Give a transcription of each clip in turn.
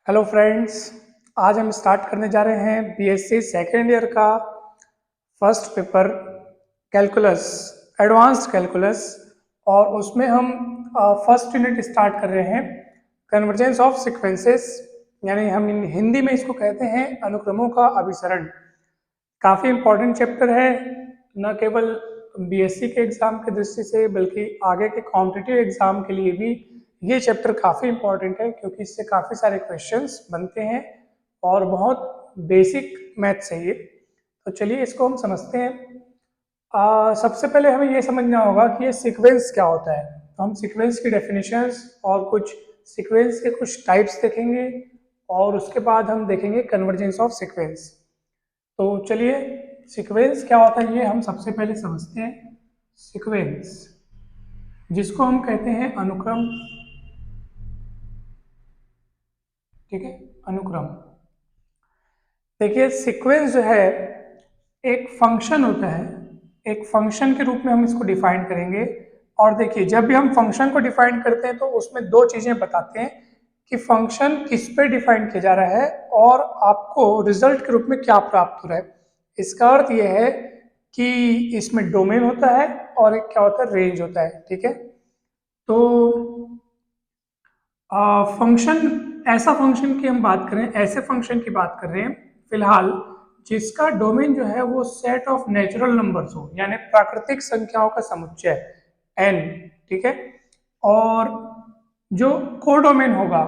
Hello friends. आज हम start करने जा रहे हैं बीएससी सेकेंड ईयर का first paper calculus, advanced calculus. और उसमें हम फर्स्ट यूनिट स्टार्ट कर रहे हैं कन्वर्जेंस ऑफ सीक्वेंसेस, यानी हम हिंदी में इसको कहते हैं अनुक्रमों का अभिसरण। काफ़ी इम्पोर्टेंट चैप्टर है, न केवल बीएससी के एग्ज़ाम की दृष्टि से बल्कि आगे के कॉम्पिटिटिव एग्ज़ाम के लिए भी ये चैप्टर काफ़ी इम्पोर्टेंट है, क्योंकि इससे काफ़ी सारे क्वेश्चंस बनते हैं और बहुत बेसिक मैथ्स है ये। तो चलिए इसको हम समझते हैं। सबसे पहले हमें ये समझना होगा कि ये सीक्वेंस क्या होता है। तो हम सीक्वेंस की डेफिनेशंस और कुछ सीक्वेंस के कुछ टाइप्स देखेंगे और उसके बाद हम देखेंगे कन्वर्जेंस ऑफ सीक्वेंस। तो चलिए सीक्वेंस क्या होता है ये हम सबसे पहले समझते हैं। सीक्वेंस जिसको हम कहते हैं अनुक्रम, ठीक है, अनुक्रम। देखिए सीक्वेंस जो है एक फंक्शन होता है, एक फंक्शन के रूप में हम इसको डिफाइन करेंगे। और देखिए जब भी हम फंक्शन को डिफाइन करते हैं तो उसमें दो चीजें बताते हैं कि फंक्शन किस पे डिफाइन किया जा रहा है और आपको रिजल्ट के रूप में क्या प्राप्त हो रहा है। इसका अर्थ यह है कि इसमें डोमेन होता है और एक क्या होता है, रेंज होता है, ठीक है। तो फंक्शन, ऐसा फंक्शन की हम बात करें, ऐसे फंक्शन की बात कर रहे हैं फिलहाल जिसका डोमेन जो है वो सेट ऑफ नेचुरल नंबर्स हो, यानी प्राकृतिक संख्याओं का समुच्चय n, ठीक है। और जो कोडोमेन होगा,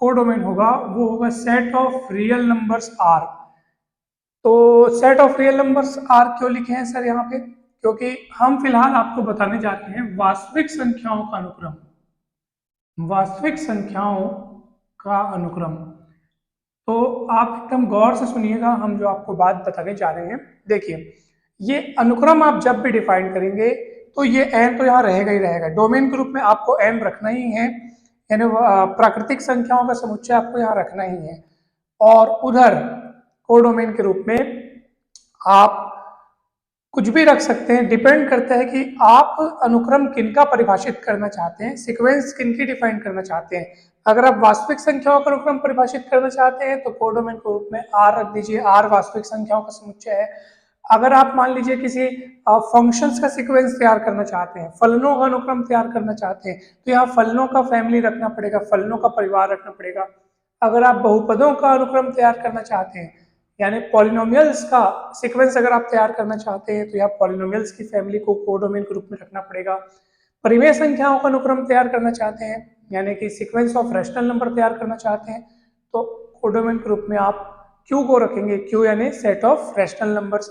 कोडोमेन होगा वो होगा set of real numbers r। तो set of real numbers r क्यों लिखे हैं सर यहाँ पे? क्योंकि हम फिलहाल आपको बताने जा रहे हैं वास्तविक संख्याओं का अनुक्रम, वास्तविक संख्याओं का अनुक्रम। तो आप एकदम गौर से सुनिएगा, हम जो आपको बात बताने जा रहे हैं। देखिए ये अनुक्रम आप जब भी डिफाइन करेंगे तो ये n तो यहाँ रहेगा ही रहेगा, डोमेन के रूप में आपको n रखना ही है, यानी प्राकृतिक संख्याओं का समुच्चय आपको यहाँ रखना ही है। और उधर कोडोमेन के रूप में आप कुछ भी रख सकते हैं, डिपेंड करता है कि आप अनुक्रम किनका परिभाषित करना चाहते हैं, सीक्वेंस किनकी डिफाइन करना चाहते हैं। अगर आप वास्तविक संख्याओं का अनुक्रम परिभाषित करना चाहते हैं तो कोडोमेन के रूप में r रख दीजिए, r वास्तविक संख्याओं का समुच्चय है। अगर आप मान लीजिए किसी फंक्शंस का सीक्वेंस तैयार करना चाहते हैं, फलनों का अनुक्रम तैयार करना चाहते हैं, तो यहाँ फलनों का फैमिली रखना पड़ेगा, फलनों का परिवार रखना पड़ेगा। अगर आप बहुपदों का अनुक्रम तैयार करना चाहते हैं, यानी पॉलिनोमियल्स का सीक्वेंस अगर आप तैयार करना चाहते हैं, तो यहाँ पॉलिनोमियल्स की फैमिली को कोडोमेन के रूप में रखना पड़ेगा। परिमेय संख्याओं का अनुक्रम तैयार करना चाहते हैं, यानी कि सीक्वेंस ऑफ रैशनल नंबर तैयार करना चाहते हैं, तो कोडोमेन के रूप में आप क्यू को रखेंगे, क्यू यानी सेट ऑफ रैशनल नंबर्स।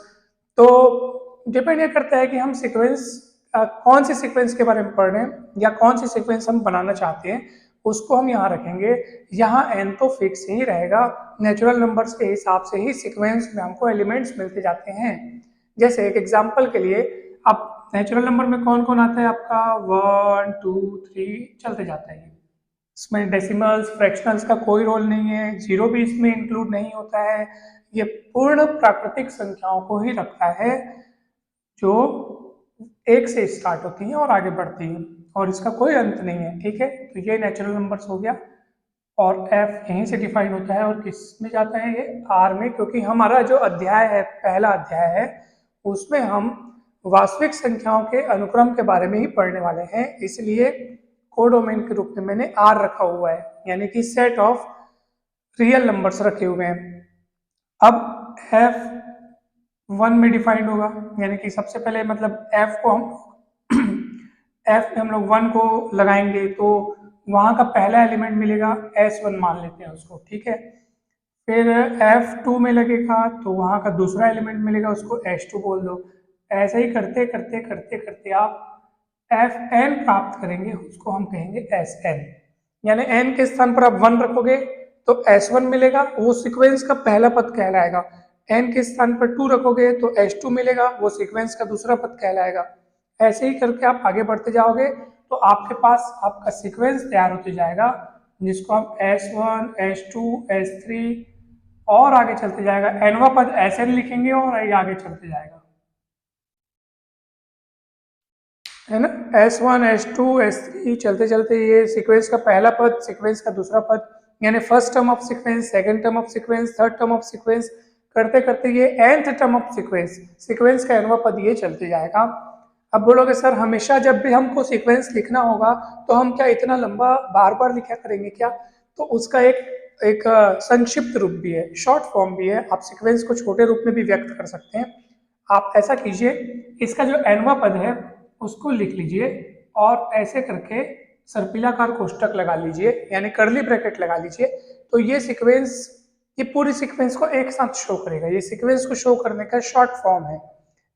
तो डिपेंड ये करता है कि हम सीक्वेंस कौन सी सीक्वेंस के बारे में पढ़ रहे हैं या कौन सी सीक्वेंस हम बनाना चाहते हैं, उसको हम यहाँ रखेंगे। यहाँ n तो फिक्स ही रहेगा, नेचुरल नंबर्स के हिसाब से ही सीक्वेंस में हमको एलिमेंट्स मिलते जाते हैं। जैसे एक एग्जांपल के लिए, अब नेचुरल नंबर में कौन कौन आता है आपका, 1 2 3 चलते जाता है। इसमें डेसिमल्स फ्रैक्शनल्स का कोई रोल नहीं है, जीरो भी इसमें इंक्लूड नहीं होता है। ये पूर्ण प्राकृतिक संख्याओं को ही रखता है जो एक से स्टार्ट होती हैं और आगे बढ़ती हैं और इसका कोई अंत नहीं है, ठीक है। तो ये नेचुरल नंबर्स हो गया और f यहीं से डिफाइन होता है और किस में जाता है, ये r में, क्योंकि हमारा जो अध्याय है, पहला अध्याय है, उसमें हम वास्तविक संख्याओं के अनुक्रम के बारे में ही पढ़ने वाले हैं, इसलिए कोडोमेन के रूप में मैंने r रखा हुआ है, यानी कि सेट ऑफ रियल नंबर्स रखे हुए हैं। अब f1 में डिफाइंड होगा, यानी कि सबसे पहले मतलब f को हम f में हम लोग 1 को लगाएंगे तो वहां का पहला एलिमेंट मिलेगा, s1 मान लेते हैं उसको, ठीक है। फिर f2 में लगेगा तो वहां का दूसरा एलिमेंट मिलेगा, उसको s2 बोल दो। ऐसे ही करते करते करते करते आप fn प्राप्त करेंगे, उसको हम कहेंगे sn। यानी n के स्थान पर आप 1 रखोगे तो s1 मिलेगा, वो सीक्वेंस का पहला पद कहलाएगा। n के स्थान पर 2 रखोगे तो s2 मिलेगा, वो सीक्वेंस का दूसरा पद कहलाएगा। ऐसे ही करके आप आगे बढ़ते जाओगे तो आपके पास आपका सीक्वेंस तैयार होते जाएगा, जिसको हम S1 S2 S3 और आगे चलते जाएगा, nवा पद Sn लिखेंगे और ये आगे चलते जाएगा, है ना। S1 S2 S3 चलते चलते ये सीक्वेंस का पहला पद, सीक्वेंस का दूसरा पद, यानी first term of sequence, second term of sequence, third term of sequence, करते करते ये nth term of sequence, sequence का nवां पद ये चलते जाएगा। अब बोलोगे सर हमेशा जब भी हमको सीक्वेंस लिखना होगा तो हम क्या इतना लंबा बार बार लिखा करेंगे क्या? तो उसका एक संक्षिप्त रूप भी है, शॉर्ट फॉर्म भी है। आप सीक्वेंस को छोटे रूप में भी व्यक्त कर सकते हैं। आप ऐसा कीजिए, इसका जो nवां पद है उसको लिख लीजिए और ऐसे करके सर्पिलाकार कोष्टक लगा लीजिए, यानी कर्ली ब्रैकेट लगा लीजिए। तो ये सीक्वेंस, ये पूरी सीक्वेंस को एक साथ शो करेगा। ये सीक्वेंस को शो करने का शॉर्ट फॉर्म है।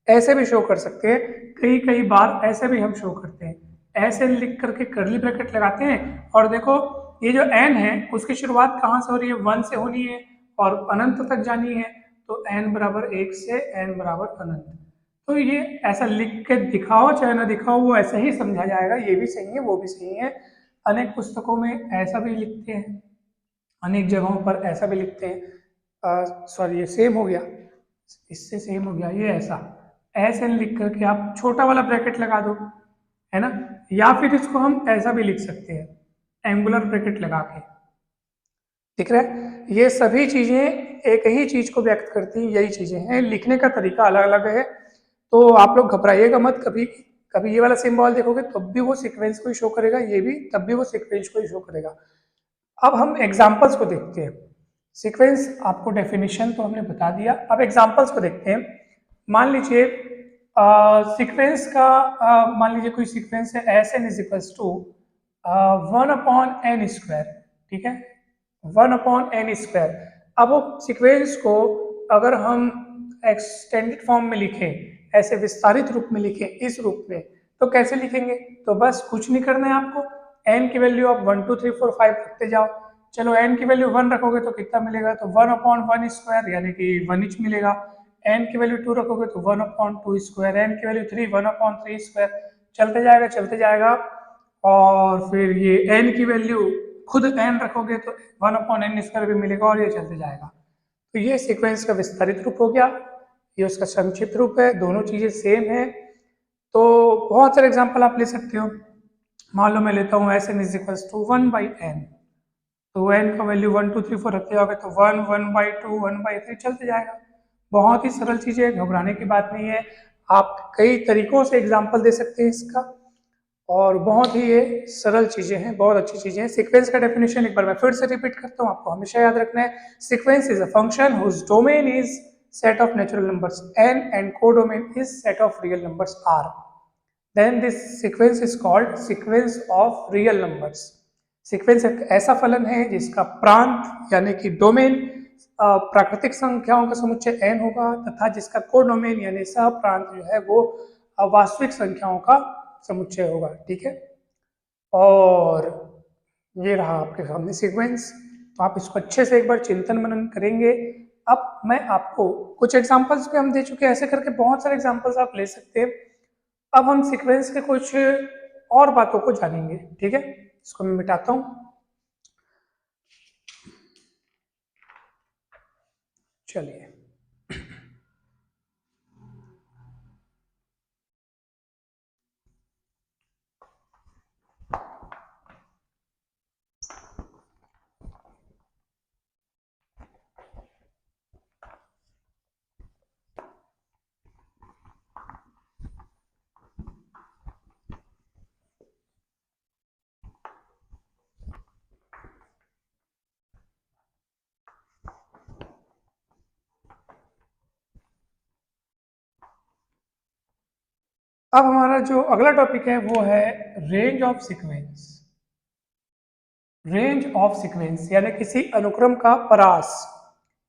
ऐसे भी शो कर सकते हैं, कई कई बार ऐसे भी हम शो करते हैं। ऐसे लिख करके कर्ली ब्रैकेट लगाते हैं और देखो ये जो n है उसकी शुरुआत कहाँ से हो रही है? 1 से होनी है और अनंत तक जानी है। तो n बराबर 1 से n बराबर अनंत। तो ये ऐसा लिख के दिखाओ चाहे ना दिखाओ, वो ऐसा ही समझा जाएगा। ये भी सही है, वो भी सही है। अनेक पुस्तकों में ऐसा भी लिखते हैं, अनेक जगहों पर ऐसा भी लिखते हैं। सॉरी, ये सेम हो गया, इससे सेम हो गया। ये ऐसे लिख करके आप छोटा वाला ब्रैकेट लगा दो, है ना। या फिर इसको हम ऐसा भी लिख सकते हैं, एंगुलर ब्रैकेट लगा के। दिख रहा है? ये सभी चीजें एक ही चीज को व्यक्त करती हैं, यही चीजें हैं। लिखने का तरीका अलग अलग है, तो आप लोग घबराइएगा मत। कभी कभी ये वाला सिंबल देखोगे तब भी वो सीक्वेंस को ही शो करेगा, ये भी तब भी वो सीक्वेंस को ही शो करेगा। अब हम एग्जाम्पल्स को देखते हैं। सीक्वेंस आपको डेफिनेशन तो हमने बता दिया, अब एग्जाम्पल्स को देखते हैं। मान लीजिए सीक्वेंस का मान लीजिए कोई सीक्वेंस है s n is equals to 1/n², ठीक है, 1/n²। अब वो सीक्वेंस को अगर हम एक्सटेंडेड फॉर्म में लिखें, ऐसे विस्तारित रूप में लिखें, इस रूप में, तो कैसे लिखेंगे? तो बस कुछ नहीं करना है आपको, n की वैल्यू आप 1 2 3 4 5 रखते जाओ। चलो n की वैल्यू 1 रखोगे तो कितना मिलेगा? तो 1/1² यानी कि 1 इंच मिलेगा। n की वैल्यू 2 रखोगे तो 1/2², n की वैल्यू 3 1/3²। चलते जाएगा चलते जाएगा, और फिर ये n की वैल्यू खुद n रखोगे तो 1/n² भी मिलेगा, और ये चलते जाएगा। तो ये सीक्वेंस का विस्तारित रूप हो गया, ये उसका संक्षिप्त रूप है, दोनों चीजें सेम है। तो बहुत सारे एग्जाम्पल आप ले सकते हो। मान लो मैं लेता हूँ s n is equals to 1/n, तो n का वैल्यू 1 2 3 4 रखते जाओगे तो 1 1/2 1/3 चलते जाएगा। बहुत ही सरल चीजें, घबराने की बात नहीं है। आप कई तरीकों से एग्जाम्पल दे सकते हैं इसका, और बहुत ही ये सरल चीजें हैं, बहुत अच्छी चीजें हैं। सीक्वेंस का डेफिनेशन एक बार मैं फिर से रिपीट करता हूँ, आपको हमेशा याद रखना है। Sequence is a function whose domain is set of natural numbers n and codomain is set of real numbers r. Then this sequence is called sequence of real numbers. Sequence एक ऐसा फलन है जिसका प्रांत यानी कि डोमेन प्राकृतिक संख्याओं का समुच्चय n होगा, तथा जिसका कोडोमेन यानी सह प्रांत जो है वो वास्तविक संख्याओं का समुच्चय होगा, ठीक है। और ये रहा आपके सामने सीक्वेंस। तो आप इसको अच्छे से एक बार चिंतन मनन करेंगे। अब मैं आपको कुछ एग्जांपल्स पे हम दे चुके हैं, ऐसे करके बहुत सारे एग्जांपल्स आप ले सकते हैं। अब हम सीक्वेंस के कुछ और बातों को जानेंगे, ठीक है। इसको मैं मिटाता हूं, चलिए। अब हमारा जो अगला टॉपिक है वो है range of sequence. Range of sequence यानी किसी अनुक्रम का परास,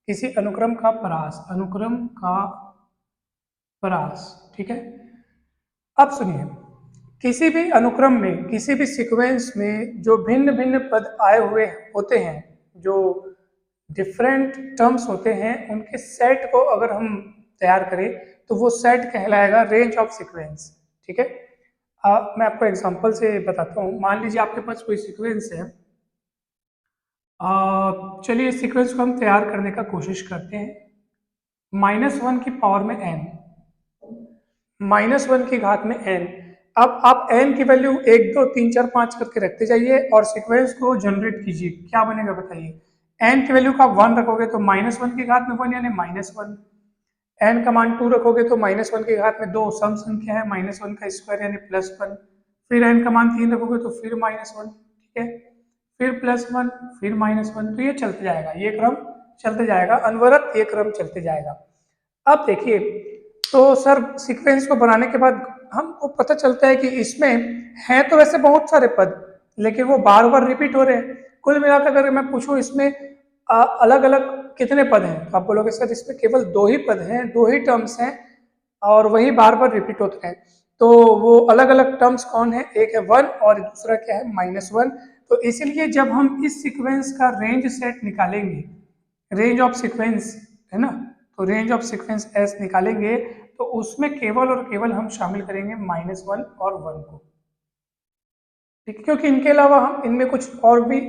किसी अनुक्रम का परास, अनुक्रम का परास, ठीक है। अब सुनिए, किसी भी अनुक्रम में, किसी भी सीक्वेंस में जो भिन्न भिन्न पद आए हुए होते हैं, जो डिफरेंट टर्म्स होते हैं, उनके सेट को अगर हम तैयार करें तो वो सेट कहलाएगा रेंज ऑफ सीक्वेंस, ठीक है। मैं आपको एग्जांपल से बताता हूँ। मान लीजिए आपके पास कोई सीक्वेंस है, चलिए इस सीक्वेंस को हम तैयार करने का कोशिश करते हैं। -1 की पावर में n, -1 की घात में n, अब आप n की वैल्यू 1 2 3 4 5 करके रखते जाइए और सीक्वेंस को जनरेट कीजिए, क्या बनेगा बताइए। n की वैल्यू का 1 रखोगे तो -1 की घात में 1 यानी -1, n का मान 2 रखोगे तो -1 की घात में 2 सम संख्या है, -1 का स्क्वायर यानी +1, फिर n का मान 3 रखोगे तो फिर -1, ठीक है, फिर +1, फिर -1, तो ये चलते जाएगा, ये क्रम चलते जाएगा, अनवरत ये क्रम चलते जाएगा। अब देखिए, तो सर सीक्वेंस को बनाने के बाद हमको पता चलता है कि इसमें हैं तो वैसे बहुत सारे पद, लेकिन वो बार बार रिपीट हो रहे हैं। कुल मिलाकर अगर मैं पूछूं इसमें अलग अलग कितने पद हैं, तो आप बोलोगे सर इसमें केवल 2 ही पद हैं, 2 ही टर्म्स हैं और वही बार बार रिपीट होते हैं। तो वो अलग अलग टर्म्स कौन है, एक है 1 और दूसरा क्या है -1। तो इसीलिए जब हम इस सीक्वेंस का रेंज सेट निकालेंगे, रेंज ऑफ सीक्वेंस है ना, तो रेंज ऑफ सीक्वेंस एस निकालेंगे तो उसमें केवल और केवल हम शामिल करेंगे -1 और 1 को, ठीक है, क्योंकि इनके अलावा हम इनमें कुछ और भी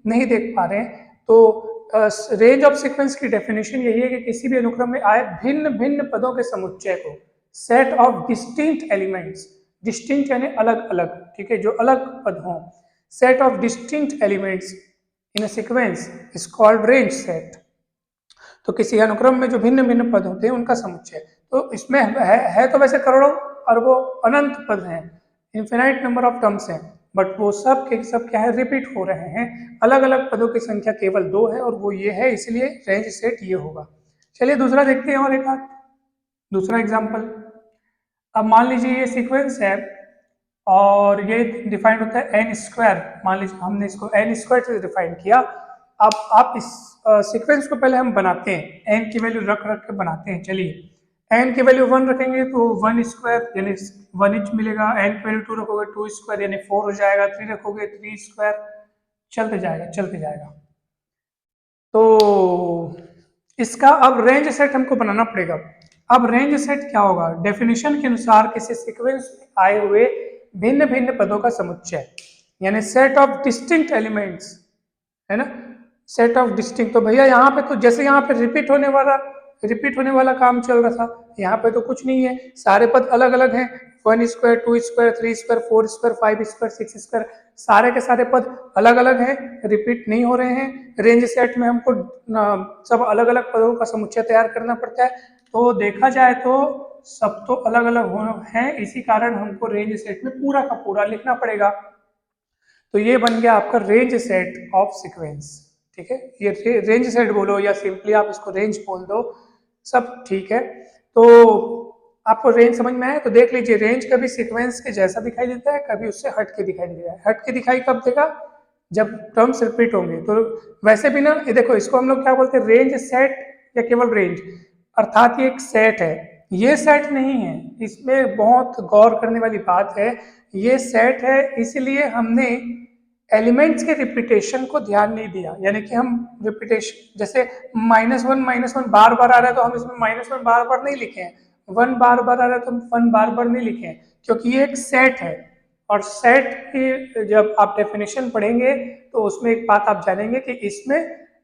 नहीं देख पा रहे हैं। तो रेंज ऑफ सीक्वेंस की डेफिनेशन यही है कि किसी भी अनुक्रम में आए भिन्न भिन्न पदों के समुच्चय को, set of distinct elements, distinct यानी अलग अलग, ठीक है, जो अलग पद हों, set of distinct elements in a sequence is called range set. तो किसी अनुक्रम में जो भिन्न भिन्न पद होते हैं उनका समुच्चय, तो इसमें है तो वैसे करोड़ों अरबों अनंत पद हैं, इन्फिनाइट नंबर ऑफ टर्म्स हैं, बट वो सब के सब क्या है, रिपीट हो रहे हैं। अलग अलग पदों की संख्या केवल 2 है और वो ये है, इसलिए रेंज सेट ये होगा। चलिए दूसरा देखते हैं और एक आध दूसरा एग्जाम्पल। अब मान लीजिए ये सीक्वेंस है और ये डिफाइंड होता है एन स्क्वायर, मान लीजिए हमने इसको एन स्क्वायर से डिफाइन किया। अब आप इस सीक्वेंस को पहले हम बनाते हैं, एन की वैल्यू रख रख के बनाते हैं। चलिए एन की वैल्यू 1 रखेंगे तो 1 स्क्वायर यानी 1 इंच मिलेगा, एन की वैल्यू 2 रखोगे 2 स्क्वायर यानी 4 हो जाएगा, 3 रखोगे 3 स्क्वायर, चलते जाएगा चलते जाएगा। तो इसका अब रेंज सेट हमको बनाना पड़ेगा। अब रेंज सेट क्या होगा, डेफिनेशन के अनुसार किसी सीक्वेंस में आए हुए भिन्न भिन्न पदों का समुच्चय, यानी सेट ऑफ डिस्टिंक्ट एलिमेंट्स, है ना, सेट ऑफ डिस्टिंक्ट। तो भैया यहाँ पे तो जैसे यहाँ पे रिपीट होने वाला काम चल रहा था, यहाँ पे तो कुछ नहीं है, सारे पद अलग अलग हैं, 1 square 2 square 3 square 4 square 5 square 6 square, सारे के सारे पद अलग अलग हैं, रिपीट नहीं हो रहे हैं। रेंज सेट में हमको सब अलग अलग पदों का समुच्चय तैयार करना पड़ता है, तो देखा जाए तो सब तो अलग अलग हैं, इसी कारण हमको रेंज सेट में पूरा का पूरा लिखना पड़ेगा। तो ये बन गया आपका रेंज सेट ऑफ सीक्वेंस, ठीक है, ये रेंज सेट बोलो या सिंपली आप इसको रेंज बोल दो, सब ठीक है। तो आपको रेंज समझ में आया, तो देख लीजिए रेंज कभी सीक्वेंस के जैसा दिखाई देता है, कभी उससे हट के दिखाई देता है। हट के दिखाई कब देगा, जब टर्म्स रिपीट होंगे। तो वैसे भी ना, ये देखो इसको हम लोग क्या बोलते हैं, रेंज सेट या केवल रेंज, अर्थात ये एक सेट है, ये सेट नहीं है। इसमें बहुत गौर करने वाली बात है, ये सेट है इसलिए हमने एलिमेंट्स के रिपीटेशन को ध्यान नहीं दिया, यानी कि हम रिपीटेशन जैसे -1 बार बार आ रहा है तो हम इसमें -1 बार बार नहीं लिखे हैं, 1 बार बार आ रहा है तो हम 1 बार बार नहीं लिखे हैं, क्योंकि ये एक सेट है। और सेट की जब आप डेफिनेशन पढ़ेंगे तो उसमें एक बात आप जानेंगे कि इसमें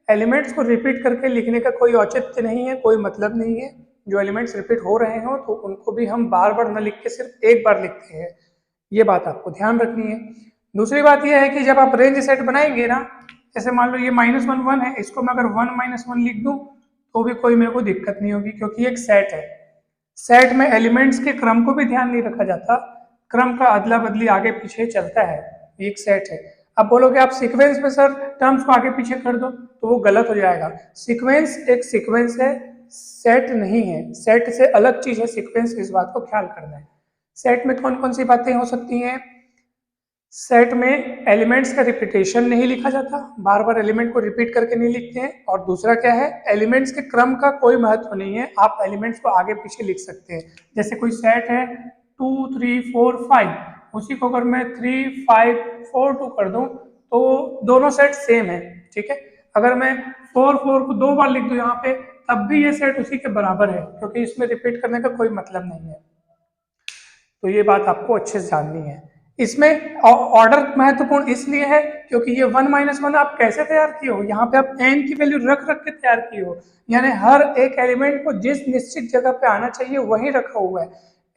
एलिमेंट्स को रिपीट करके लिखने का कोई औचित्य नहीं है, कोई मतलब नहीं है। जो एलिमेंट्स रिपीट हो रहे हो तो उनको भी हम बार बार न लिख के सिर्फ एक बार लिखते हैं, ये बात आपको ध्यान रखनी है। दूसरी बात यह है कि जब आप रेंज सेट बनाएंगे ना, जैसे मान लो ये -1 1 है, इसको मैं अगर 1 -1 लिख दूं तो भी कोई मेरे को दिक्कत नहीं होगी, क्योंकि एक सेट है। सेट में एलिमेंट्स के क्रम को भी ध्यान नहीं रखा जाता, क्रम का अदला बदली आगे पीछे चलता है, एक सेट है। अब बोलोगे आप सीक्वेंस में सर टर्म्स को आगे पीछे कर दो, तो वो गलत हो जाएगा। सीक्वेंस एक सीक्वेंस है, सेट नहीं है, सेट से अलग चीज है सीक्वेंस, इस बात को ख्याल करना है। सेट में कौन कौन सी बातें हो सकती हैं, सेट में एलिमेंट्स का रिपीटेशन नहीं लिखा जाता, बार बार एलिमेंट को रिपीट करके नहीं लिखते हैं, और दूसरा क्या है, एलिमेंट्स के क्रम का कोई महत्व नहीं है, आप एलिमेंट्स को आगे पीछे लिख सकते हैं। जैसे कोई सेट है 2 3 4 5, उसी को अगर मैं 3 5 4 2 कर दूं तो दोनों सेट सेम है, ठीक है। अगर मैं 4 4 को 2 बार लिख दूं यहाँ पे, तब भी ये सेट उसी के बराबर है, क्योंकि इसमें रिपीट करने का कोई मतलब नहीं है। तो ये बात आपको अच्छे से जाननी है। इसमें ऑर्डर महत्वपूर्ण इसलिए है क्योंकि ये 1 -1 आप कैसे तैयार किए हो, यहाँ पे आप n की वैल्यू रख रख के तैयार किए हो, यानी हर एक एलिमेंट को जिस निश्चित जगह पे आना चाहिए वहीं रखा हुआ है।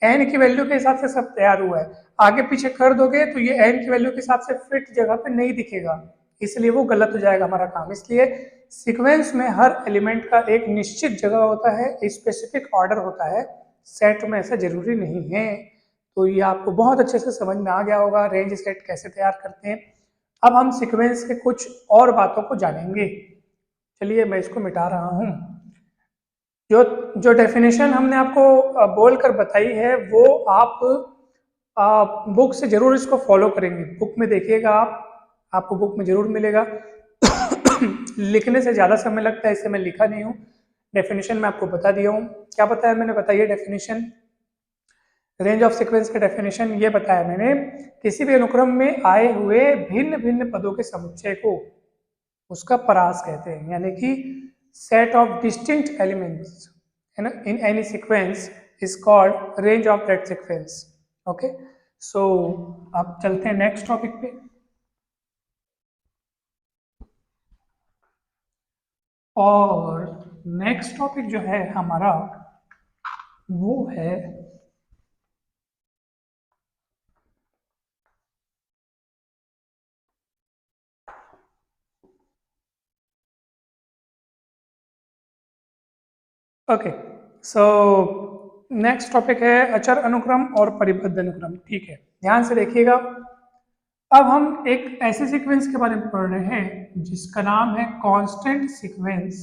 एन की वैल्यू के हिसाब से सब तैयार हुआ है, आगे पीछे कर दोगे तो ये एन की वैल्यू के हिसाब से फिट जगह पे नहीं दिखेगा, इसलिए वो गलत हो जाएगा हमारा काम। इसलिए सीक्वेंस में हर एलिमेंट का एक निश्चित जगह होता है, स्पेसिफिक ऑर्डर होता है, सेट में ऐसा जरूरी नहीं है। तो ये आपको बहुत अच्छे से समझ में आ गया होगा रेंज सेट कैसे तैयार करते हैं। अब हम सीक्वेंस के कुछ और बातों को जानेंगे। चलिए मैं इसको मिटा रहा हूँ। जो जो डेफिनेशन हमने आपको बोलकर बताई है वो आप बुक से जरूर इसको फॉलो करेंगे। बुक में देखिएगा आपको बुक में जरूर मिलेगा। लिखने से ज़्यादा समय लगता है, इसे मैं लिखा नहीं हूँ। डेफिनेशन मैं आपको बता दिया हूँ। क्या बताया मैंने, बताइए डेफिनेशन। रेंज ऑफ सीक्वेंस का डेफिनेशन ये बताया मैंने, किसी भी अनुक्रम में आए हुए भिन्न भिन्न पदों के समुच्चय को उसका परास कहते हैं, यानी कि सेट ऑफ डिस्टिंक्ट एलिमेंट्स है ना in any sequence is called range of that sequence. Okay, so अब चलते हैं नेक्स्ट टॉपिक पे। और नेक्स्ट टॉपिक जो है हमारा वो है ओके, सो नेक्स्ट टॉपिक है अचर अनुक्रम और परिबद्ध अनुक्रम। ठीक है, ध्यान से देखिएगा। अब हम एक ऐसे सीक्वेंस के बारे में पढ़ रहे हैं जिसका नाम है कांस्टेंट सीक्वेंस,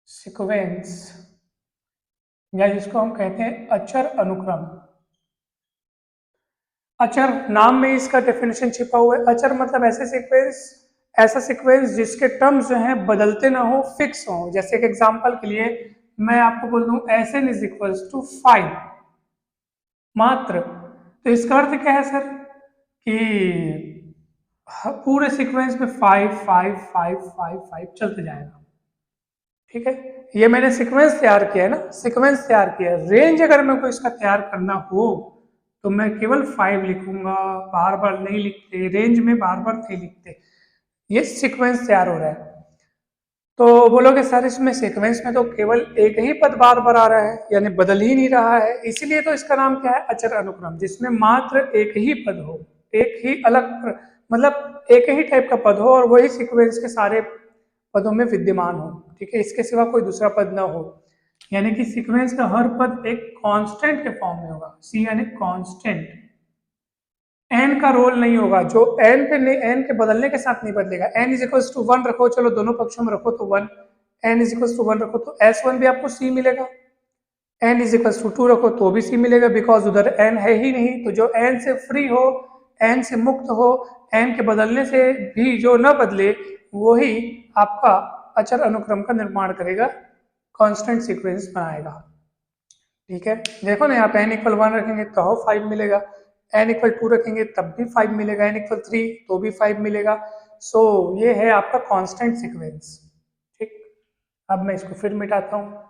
सीक्वेंस या जिसको हम कहते हैं अचर अनुक्रम। अचर नाम में इसका डेफिनेशन छिपा हुआ है। अचर मतलब ऐसे सीक्वेंस, ऐसा सीक्वेंस जिसके टर्म्स जो हैं बदलते ना हो, फिक्स हो। जैसे एक एग्जांपल के लिए मैं आपको बोल दूं Sn इज इक्वल्स टू 5 मात्र, तो इसका अर्थ क्या है सर कि पूरे सीक्वेंस में 5 5 5 5 5 चलते जाएगा। ठीक है, ये मैंने सीक्वेंस तैयार किया है ना, सीक्वेंस तैयार किया है। रेंज अगर मेरे को इसका तैयार करना हो तो मैं केवल 5 लिखूंगा, बार बार नहीं लिखते, रेंज में बार बार नहीं लिखते, ये सीक्वेंस तैयार हो रहा है। तो बोलोगे सर इसमें सीक्वेंस में तो केवल एक ही पद बार बार आ रहा है, यानी बदल ही नहीं रहा है, इसीलिए तो इसका नाम क्या है अचर अनुक्रम, जिसमें मात्र एक ही पद हो, एक ही अलग मतलब एक ही टाइप का पद हो और वही सीक्वेंस के सारे पदों में विद्यमान हो। ठीक है, इसके सिवा कोई दूसरा पद ना हो, यानी कि सीक्वेंस का हर पद एक कांस्टेंट के फॉर्म में होगा। सी यानी कांस्टेंट, एन का रोल नहीं होगा, जो एन पे नहीं, एन के बदलने के साथ नहीं बदलेगा। एन इज इक्वल्स टू 1 रखो, चलो दोनों पक्षों में रखो तो 1, एन इज इक्वल्स टू 1 रखो तो S1 भी आपको C मिलेगा, एन इज इक्वल्स टू 2 रखो तो भी C मिलेगा, बिकॉज उधर एन है ही नहीं। तो जो एन से फ्री हो, एन से मुक्त हो, एन के बदलने से भी जो न बदले, वही आपका अचर अनुक्रम का निर्माण करेगा, कांस्टेंट सीक्वेंस बनाएगा। ठीक है, देखो ना यहाँ पे n इक्वल 1 रखेंगे तो 5 मिलेगा, n इक्वल 2 रखेंगे तब भी 5 मिलेगा, n इक्वल 3 तो भी 5 मिलेगा। सो ये है आपका कांस्टेंट सीक्वेंस। ठीक, अब मैं इसको फिर मिटाता हूँ।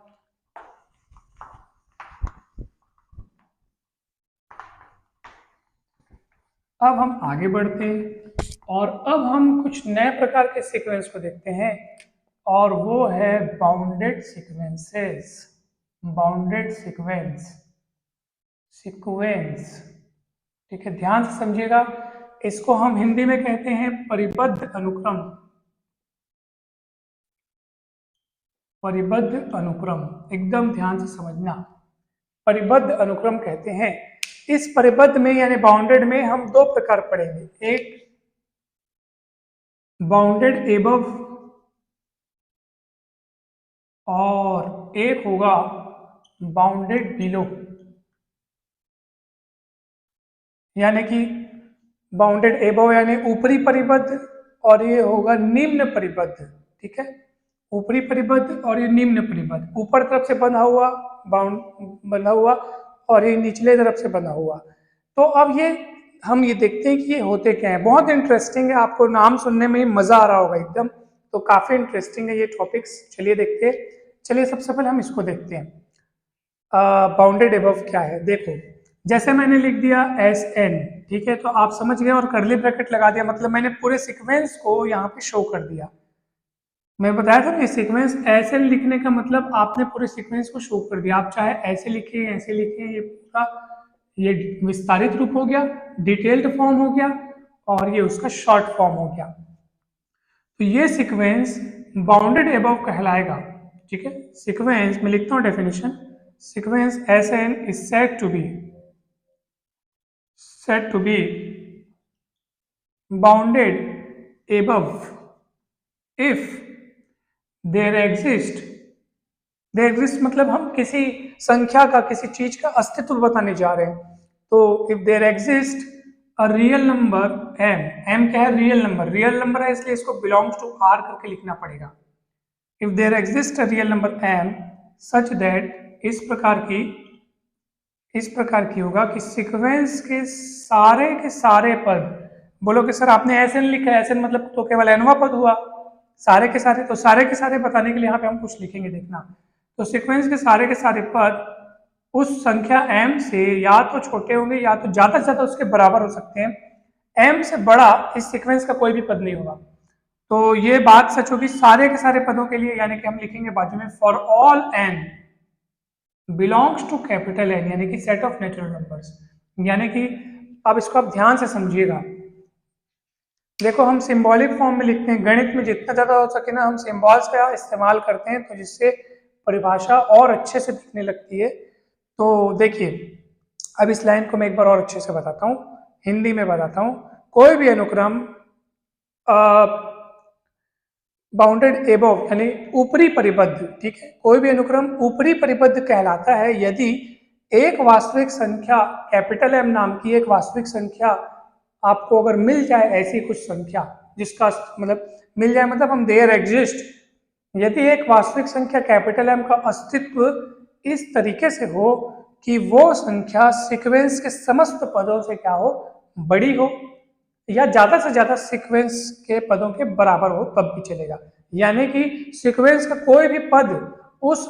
अब हम आगे बढ़ते हैं और अब हम कुछ नए प्रकार के सीक्वेंस को देखते हैं, और वो है bounded sequences. Bounded sequence, sequence, ठीक है, ध्यान से समझिएगा। इसको हम हिंदी में कहते हैं परिबद्ध अनुक्रम। परिबद्ध अनुक्रम, एकदम ध्यान से समझना, परिबद्ध अनुक्रम कहते हैं। इस परिबद्ध में यानी बाउंडेड में हम दो प्रकार पढ़ेंगे, एक बाउंडेड एबव और एक होगा बाउंडेड बिलो। यानी कि बाउंडेड एबव यानी ऊपरी परिबद्ध और ये होगा निम्न परिबद्ध। ठीक है, ऊपरी परिबद्ध और ये निम्न परिबद्ध, ऊपर तरफ से बंधा हुआ, बंधा हुआ, और ये निचले तरफ से बंधा हुआ। तो अब ये हम ये देखते हैं कि ये होते क्या है। बहुत इंटरेस्टिंग है, आपको नाम सुनने में ही मजा आ रहा होगा एकदम, तो काफी इंटरेस्टिंग है ये टॉपिक्स। चलिए देखते हैं। चलिए सबसे पहले हम इसको देखते हैं, बाउंडेड एबव क्या है। देखो जैसे मैंने लिख दिया Sn, ठीक है, तो आप समझ गए, और कर्ली ब्रैकेट लगा दिया, मतलब मैंने पूरे सीक्वेंस को यहाँ पे शो कर दिया। मैं बताया था ना, सीक्वेंस ऐसे लिखने का मतलब आपने पूरे सीक्वेंस को शो कर दिया। आप चाहे ऐसे लिखें, ऐसे लिखें, ये पूरा ये विस्तारित रूप हो गया, डिटेल्ड फॉर्म हो गया, और ये उसका शॉर्ट फॉर्म हो गया। तो ये सीक्वेंस बाउंडेड एबव कहलाएगा। ठीक है, सीक्वेंस में लिखता हूं definition, sequence s n is set to be bounded above if there exist मतलब हम किसी संख्या का, किसी चीज का अस्तित्व बताने जा रहे हैं। तो if there exist a real number m, m क्या है? रियल नंबर है, इसलिए इसको बिलोंग्स टू आर करके लिखना पड़ेगा। If there exist a real number m such that, इस प्रकार की होगा कि सीक्वेंस के सारे पद, बोलो कि सर आपने एस एन लिखा है, एस एन मतलब तो केवल एनवा पद हुआ, सारे के सारे, तो सारे के सारे बताने के लिए यहाँ पे हम कुछ लिखेंगे, देखना। तो सीक्वेंस के सारे पद उस संख्या m से या तो छोटे होंगे या तो ज्यादा से ज्यादा उसके बराबर हो सकते हैं। m से बड़ा इस सीक्वेंस का कोई भी पद नहीं होगा। तो ये बात सच होगी सारे के सारे पदों के लिए, यानी कि हम लिखेंगे बाजू में for all n belongs to capital N, यानी कि सेट ऑफ नेचुरल नंबर्स। यानी कि अब इसको आप ध्यान से समझिएगा। देखो हम सिंबॉलिक फॉर्म में लिखते हैं, गणित में जितना ज्यादा हो सके ना हम सिंबल्स का इस्तेमाल करते हैं, तो जिससे परिभाषा और अच्छे से दिखने लगती है। तो देखिए, अब इस लाइन को मैं एक बार और अच्छे से बताता हूँ, हिंदी में बताता हूँ। कोई भी अनुक्रम बाउंडेड एबव यानी ऊपरी परिबद्ध, ठीक है, कोई भी अनुक्रम ऊपरी परिबद्ध कहलाता है यदि एक वास्तविक संख्या कैपिटल M नाम की एक वास्तविक संख्या आपको अगर मिल जाए, ऐसी कुछ संख्या जिसका मतलब मिल जाए मतलब हम देयर एग्जिस्ट, यदि एक वास्तविक संख्या कैपिटल M का अस्तित्व इस तरीके से हो कि वो संख्या सीक्वेंस के समस्त पदों से क्या हो, बड़ी हो, या ज्यादा से ज्यादा सीक्वेंस के पदों के बराबर हो, तब भी चलेगा। यानी कि सीक्वेंस का कोई भी पद उस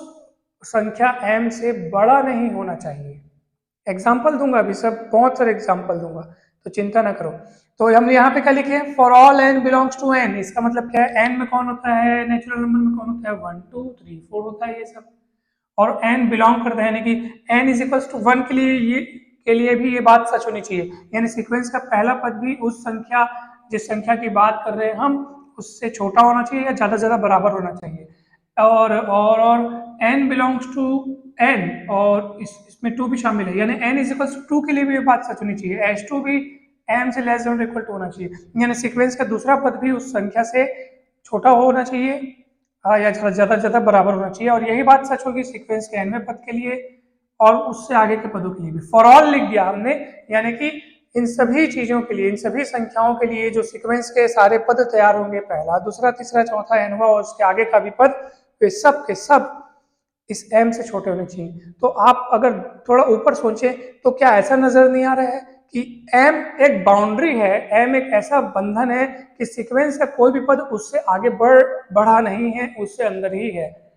संख्या m से बड़ा नहीं होना चाहिए। एग्जाम्पल दूंगा, अभी सब बहुत सारे एग्जाम्पल दूंगा, तो चिंता ना करो। तो हम यहाँ पे क्या लिखे, for all n belongs to n, इसका मतलब क्या है, n में कौन होता है, नेचुरल नंबर में कौन होता है, 1 2 3 4 होता है ये सब, और n बिलोंग करता है, यानी कि n इज इक्वल्स टू 1 के लिए भी ये बात सच होनी चाहिए। यानी सीक्वेंस का पहला पद भी उस संख्या, जिस संख्या की बात कर रहे हैं हम, उससे छोटा होना चाहिए या ज्यादा से ज्यादा बराबर होना चाहिए। और n बिलोंग्स टू n, और इसमें 2 भी शामिल है, यानी n इज इक्वल्स टू 2 के लिए भी ये बात सच होनी चाहिए। h2 भी m से लेस देन इक्वल टू होना चाहिए, यानी सीक्वेंस का दूसरा पद भी उस संख्या से छोटा होना चाहिए या ज्यादा से ज्यादा बराबर होना चाहिए। और यही बात सच होगी सीक्वेंस के nवें पद के लिए और उससे आगे के पदों के लिए भी। फॉर ऑल लिख दिया हमने, यानी कि इन सभी चीजों के लिए, इन सभी संख्याओं के लिए जो सीक्वेंस के सारे पद तैयार होंगे, पहला दूसरा तीसरा चौथा nवा और उसके आगे का भी पद, वे सब के सब इस m से छोटे होने चाहिए। तो आप अगर थोड़ा ऊपर सोचें तो क्या ऐसा नजर नहीं आ रहा है कि m एक बाउंड्री है, m एक ऐसा बंधन है कि सीक्वेंस का कोई भी पद उससे आगे बढ़ा नहीं है, उससे अंदर ही है।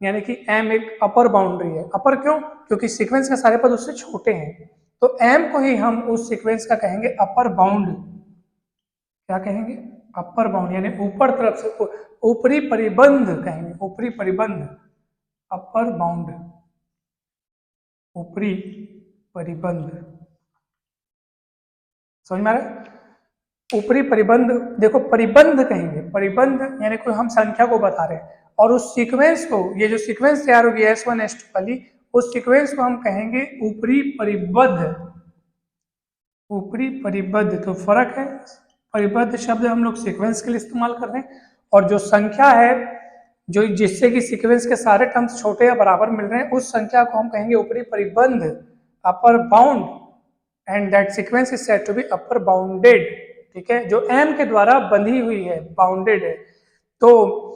यानी कि m एक अपर बाउंड्री है। अपर क्यों? क्योंकि सीक्वेंस के सारे पद उससे छोटे हैं, तो m को ही हम उस सीक्वेंस का कहेंगे अपर बाउंड। क्या कहेंगे? अपर बाउंड, यानी ऊपर तरफ से ऊपरी परिबंध कहेंगे, ऊपरी परिबंध, अपर बाउंड, ऊपरी परिबंध। समझ में आ रहा है? ऊपरी परिबंध, देखो परिबंध कहेंगे, परिबंध यानी कोई हम संख्या को बता रहे हैं, और उस सीक्वेंस को, ये जो सीक्वेंस तैयार होगी S1 S2 वाली, उस सीक्वेंस को हम कहेंगे ऊपरी परिबद्ध। ऊपरी परिबद्ध, तो फर्क है, परिबद्ध शब्द हम लोग सीक्वेंस के लिए इस्तेमाल कर रहे हैं, और जो संख्या है जो जिससे कि सीक्वेंस के सारे टर्म्स छोटे या बराबर मिल रहे हैं, उस संख्या को हम कहेंगे ऊपरी परिबंध, upper bound, and that sequence is said to be upper bounded. ठीक है, जो m के द्वारा बंधी हुई है, बाउंडेड है। तो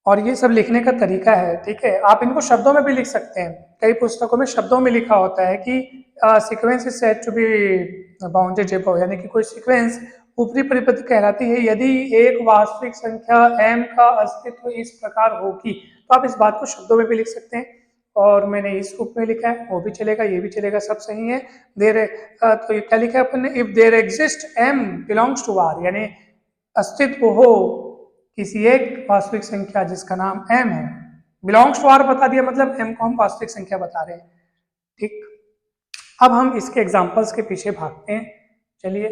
और ये सब लिखने का तरीका है, ठीक है, आप इनको शब्दों में भी लिख सकते हैं, कई पुस्तकों में शब्दों में लिखा होता है कि sequence is said to be bounded above, यानी कि कोई सीक्वेंस ऊपरी परिबद्ध कहलाती है यदि एक वास्तविक संख्या m का अस्तित्व इस प्रकार होगी। तो आप इस बात को शब्दों में भी लिख सकते हैं, और मैंने इस रूप में लिखा है, वो भी चलेगा, ये भी चलेगा, सब सही है। तो ये क्या लिखा है अपन ने, if there exist m belongs to r, यानी अस्तित्व हो किसी एक वास्तविक संख्या जिसका नाम m है, बिलोंग्स टू r बता दिया, मतलब m को हम वास्तविक संख्या बता रहे हैं। ठीक, अब हम इसके एग्जाम्पल्स के पीछे भागते हैं। चलिए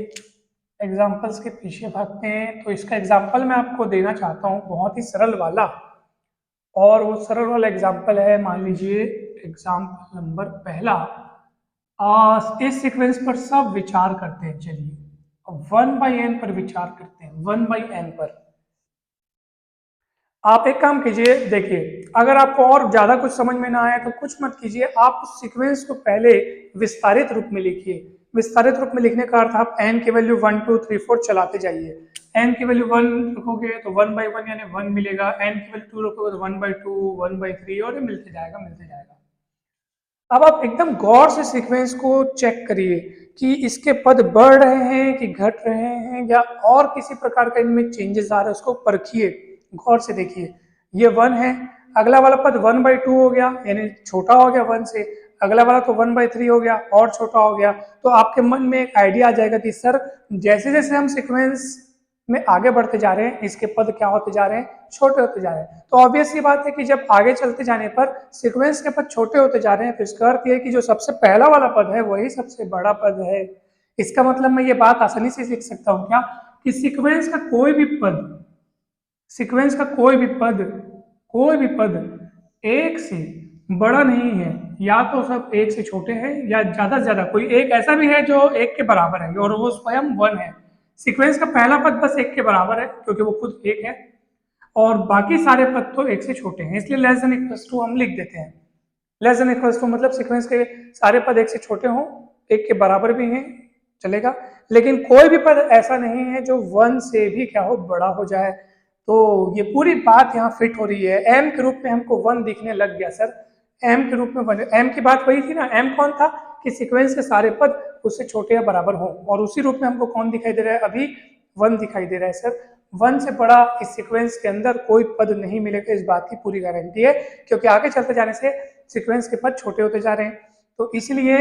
एग्जाम्पल्स के पीछे भागते हैं। तो इसका एग्जाम्पल मैं आपको देना चाहता हूँ बहुत ही सरल वाला, और वो सरल वाला एग्जाम्पल है, मान लीजिए एग्जाम्पल नंबर पहला। इस सीक्वेंस पर सब विचार करते हैं। चलिए 1/n पर विचार करते हैं, 1/n पर। आप एक काम कीजिए, देखिए अगर आपको और ज्यादा कुछ समझ में ना आए तो कुछ मत कीजिए, आप उस सीक्वेंस को पहले विस्तारित रूप में लिखिए। विस्तारित रूप में लिखने का अर्थ आप n की वैल्यू 1 2 3 4 चलाते जाइए। n की वैल्यू 1 रखोगे तो 1/1 यानी 1 मिलेगा, n की वैल्यू 2 रखोगे तो 1/2 1/3 और ये मिलते जाएगा मिलते जाएगा। अब आप एकदम गौर से सीक्वेंस को चेक करिए कि इसके पद बढ़ रहे हैं कि घट रहे हैं, या और किसी प्रकार का इनमें चेंजेस आ रहे हैं, उसको परखिए, गौर से देखिए। ये 1 है, अगला वाला पद 1/2 हो गया यानी छोटा हो गया 1 से, अगला वाला तो 1/3 हो गया और छोटा हो गया। तो आपके मन में एक आइडिया आ जाएगा कि सर जैसे जैसे हम सीक्वेंस में आगे बढ़ते जा रहे हैं इसके पद क्या होते जा रहे हैं, छोटे होते जा रहे हैं। तो ऑब्वियस ये बात है कि जब आगे चलते जाने पर सीक्वेंस के पद छोटे होते जा रहे हैं तो इसका अर्थ ये है कि जो सबसे पहला वाला पद है वही सबसे बड़ा पद है। इसका मतलब मैं ये बात आसानी से सीख सकता हूँ क्या, कि सीक्वेंस का कोई भी पद, सीक्वेंस का कोई भी पद एक से बड़ा नहीं है, या तो सब एक से छोटे हैं या ज्यादा से ज्यादा कोई एक ऐसा भी है जो एक के बराबर है और वो स्वयं 1 है। सीक्वेंस का पहला पद बस एक के बराबर है क्योंकि वो खुद एक है, और बाकी सारे पद तो एक से छोटे हैं, इसलिए लेस देन इक्वल्स टू हम लिख देते हैं। लेस देन इक्वल्स टू मतलब सीक्वेंस के सारे पद एक से छोटे हों, एक के बराबर भी हैं चलेगा, लेकिन कोई भी पद ऐसा नहीं है जो 1 से भी क्या हो, बड़ा हो जाए। तो ये पूरी बात यहाँ फिट हो रही है। m के रूप में हमको 1 दिखने लग गया सर, m के रूप में 1, m की बात वही थी ना, m कौन था कि सीक्वेंस के सारे पद उससे छोटे या बराबर हो, और उसी रूप में हमको कौन दिखाई दे रहा है अभी, 1 दिखाई दे रहा है सर। 1 से बड़ा इस सीक्वेंस के अंदर कोई पद नहीं मिलेगा, इस बात की पूरी गारंटी है, क्योंकि आगे चलते जाने से सीक्वेंस के पद छोटे होते जा रहे हैं। तो इसलिए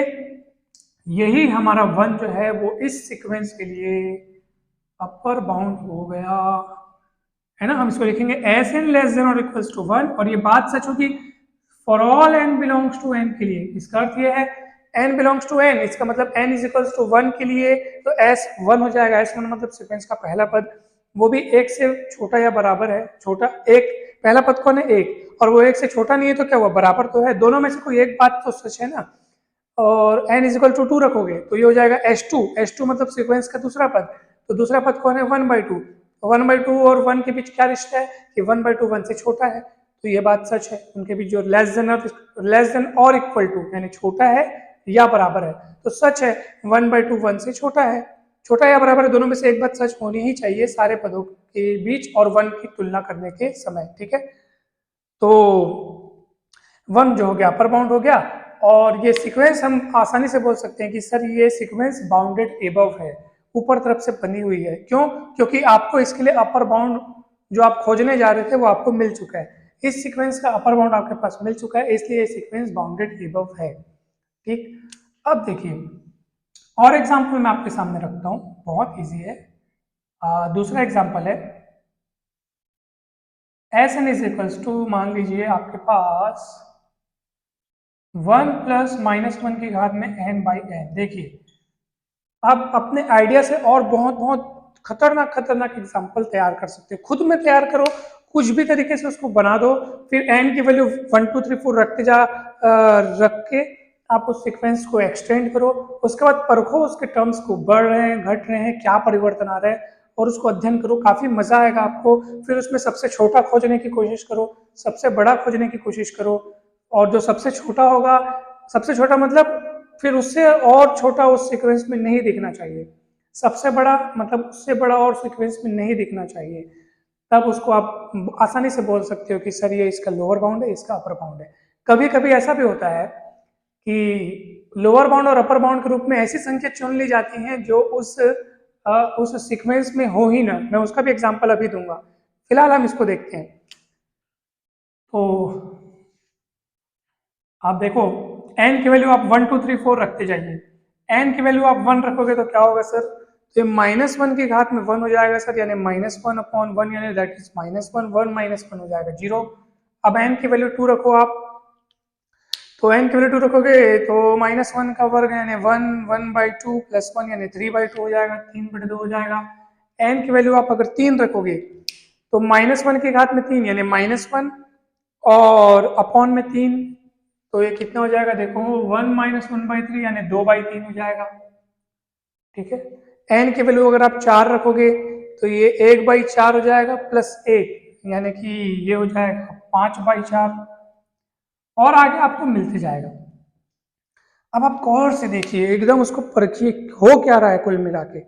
यही हमारा 1 जो है वो इस सीक्वेंस के लिए अपर बाउंड हो गया, है ना। हम इसको लिखेंगे एस एन लेस देन और इक्वल्स टू 1, और ये बात सच होगी for all n belongs to n के लिए। इसका अर्थ ये है n बिलोंग्स टू n, इसका मतलब n इज इक्वल्स टू 1 के लिए तो s 1 हो जाएगा। s 1 मतलब सीक्वेंस का पहला पद, वो भी एक से छोटा या बराबर है, छोटा एक, पहला पद कौन है एक, और वो एक से छोटा नहीं है तो क्या हुआ, बराबर तो है, दोनों में से कोई एक बात तो सच है ना। और n इज इक्वल टू 2 रखोगे तो ये हो जाएगा s2, s2 मतलब सीक्वेंस का दूसरा पद, तो दूसरा पद कौन है 1/2, 1/2 और 1 के बीच क्या रिश्ता है कि 1/2 1 से छोटा है, तो ये बात सच है। उनके बीच जो लेस देन और इक्वल टू यानी छोटा है या बराबर है, तो सच है 1/2 1 से छोटा है, छोटा या बराबर है, दोनों में से एक बात सच होनी ही चाहिए सारे पदों के बीच और 1 की तुलना करने के समय, ठीक है। तो 1 जो हो गया अपर बाउंड हो गया, और ये सीक्वेंस हम आसानी से बोल सकते हैं कि सर ये सीक्वेंस बाउंडेड एबव है, ऊपर तरफ से बनी हुई है। क्यों, क्योंकि आपको इसके लिए अपर बाउंड जो आप खोजने जा रहे थे वो आपको मिल चुका है, इस सीक्वेंस का अपर बाउंड आपके पास मिल चुका है, इसलिए ये सीक्वेंस बाउंडेड एबव है। ठीक, अब देखिए और एग्जाम्पल मैं आपके सामने रखता हूं, बहुत इजी है। दूसरा एग्जाम्पल है s n is equals to, मान लीजिए आपके पास 1 प्लस -1 की घात में n/n। देखिए आप अपने आइडिया से और बहुत बहुत खतरनाक एग्जाम्पल तैयार कर सकते हो, खुद में तैयार करो, कुछ भी तरीके से उसको बना दो, फिर n की वैल्यू 1 2 3 4 रखते जा, रख के आप उस सीक्वेंस को एक्सटेंड करो, उसके बाद परखो उसके टर्म्स को, बढ़ रहे हैं घट रहे हैं, क्या परिवर्तन आ रहा है, और उसको अध्ययन करो, काफी मजा आएगा आपको। फिर उसमें सबसे छोटा खोजने की कोशिश करो, सबसे बड़ा खोजने की कोशिश करो, और जो सबसे छोटा होगा, सबसे छोटा मतलब फिर उससे और छोटा उस सीक्वेंस में नहीं दिखना चाहिए, सबसे बड़ा मतलब उससे बड़ा और सीक्वेंस में नहीं दिखना चाहिए, तब उसको आप आसानी से बोल सकते हो कि सर ये इसका लोअर बाउंड है, इसका अपर बाउंड है। कभी कभी ऐसा भी होता है कि लोअर बाउंड और अपर बाउंड के रूप में ऐसी संख्या चुन ली जाती हैं जो उस सीक्वेंस में हो ही ना, मैं उसका भी एग्जांपल अभी दूंगा, फिलहाल हम इसको देखते हैं। तो आप देखो n की वैल्यू आप 1 2 3 4 रखते जाइए, n की वैल्यू आप 1 रखोगे तो क्या होगा सर, तो ये -1 की घात में 1 हो जाएगा सर, यानी -1/1, यानी दैट इज -1, 1 -1 हो जाएगा 0। अब n की वैल्यू 2 रखो आप, तो n की वैल्यू 2 रखोगे तो -1 का वर्ग यानी 1, 1/2 प्लस 1 यानी 3/2 हो जाएगा, 3/2 हो जाएगा। n की वैल्यू आप अगर 3 रखोगे तो -1 की घात में 3 यानी -1 और अपॉन में 3, तो ये कितना हो जाएगा देखो, 1 -1/3 यानी 2/3 हो जाएगा। ठीक है, n की वैल्यू अगर आप 4 रखोगे तो ये 1/4 हो जाएगा प्लस 1 यानी कि ये हो जाएगा 5/4, और आगे आपको मिलते जाएगा। अब आप गौर से देखिए, एकदम उसको परखिए हो क्या रहा है कुल मिला के।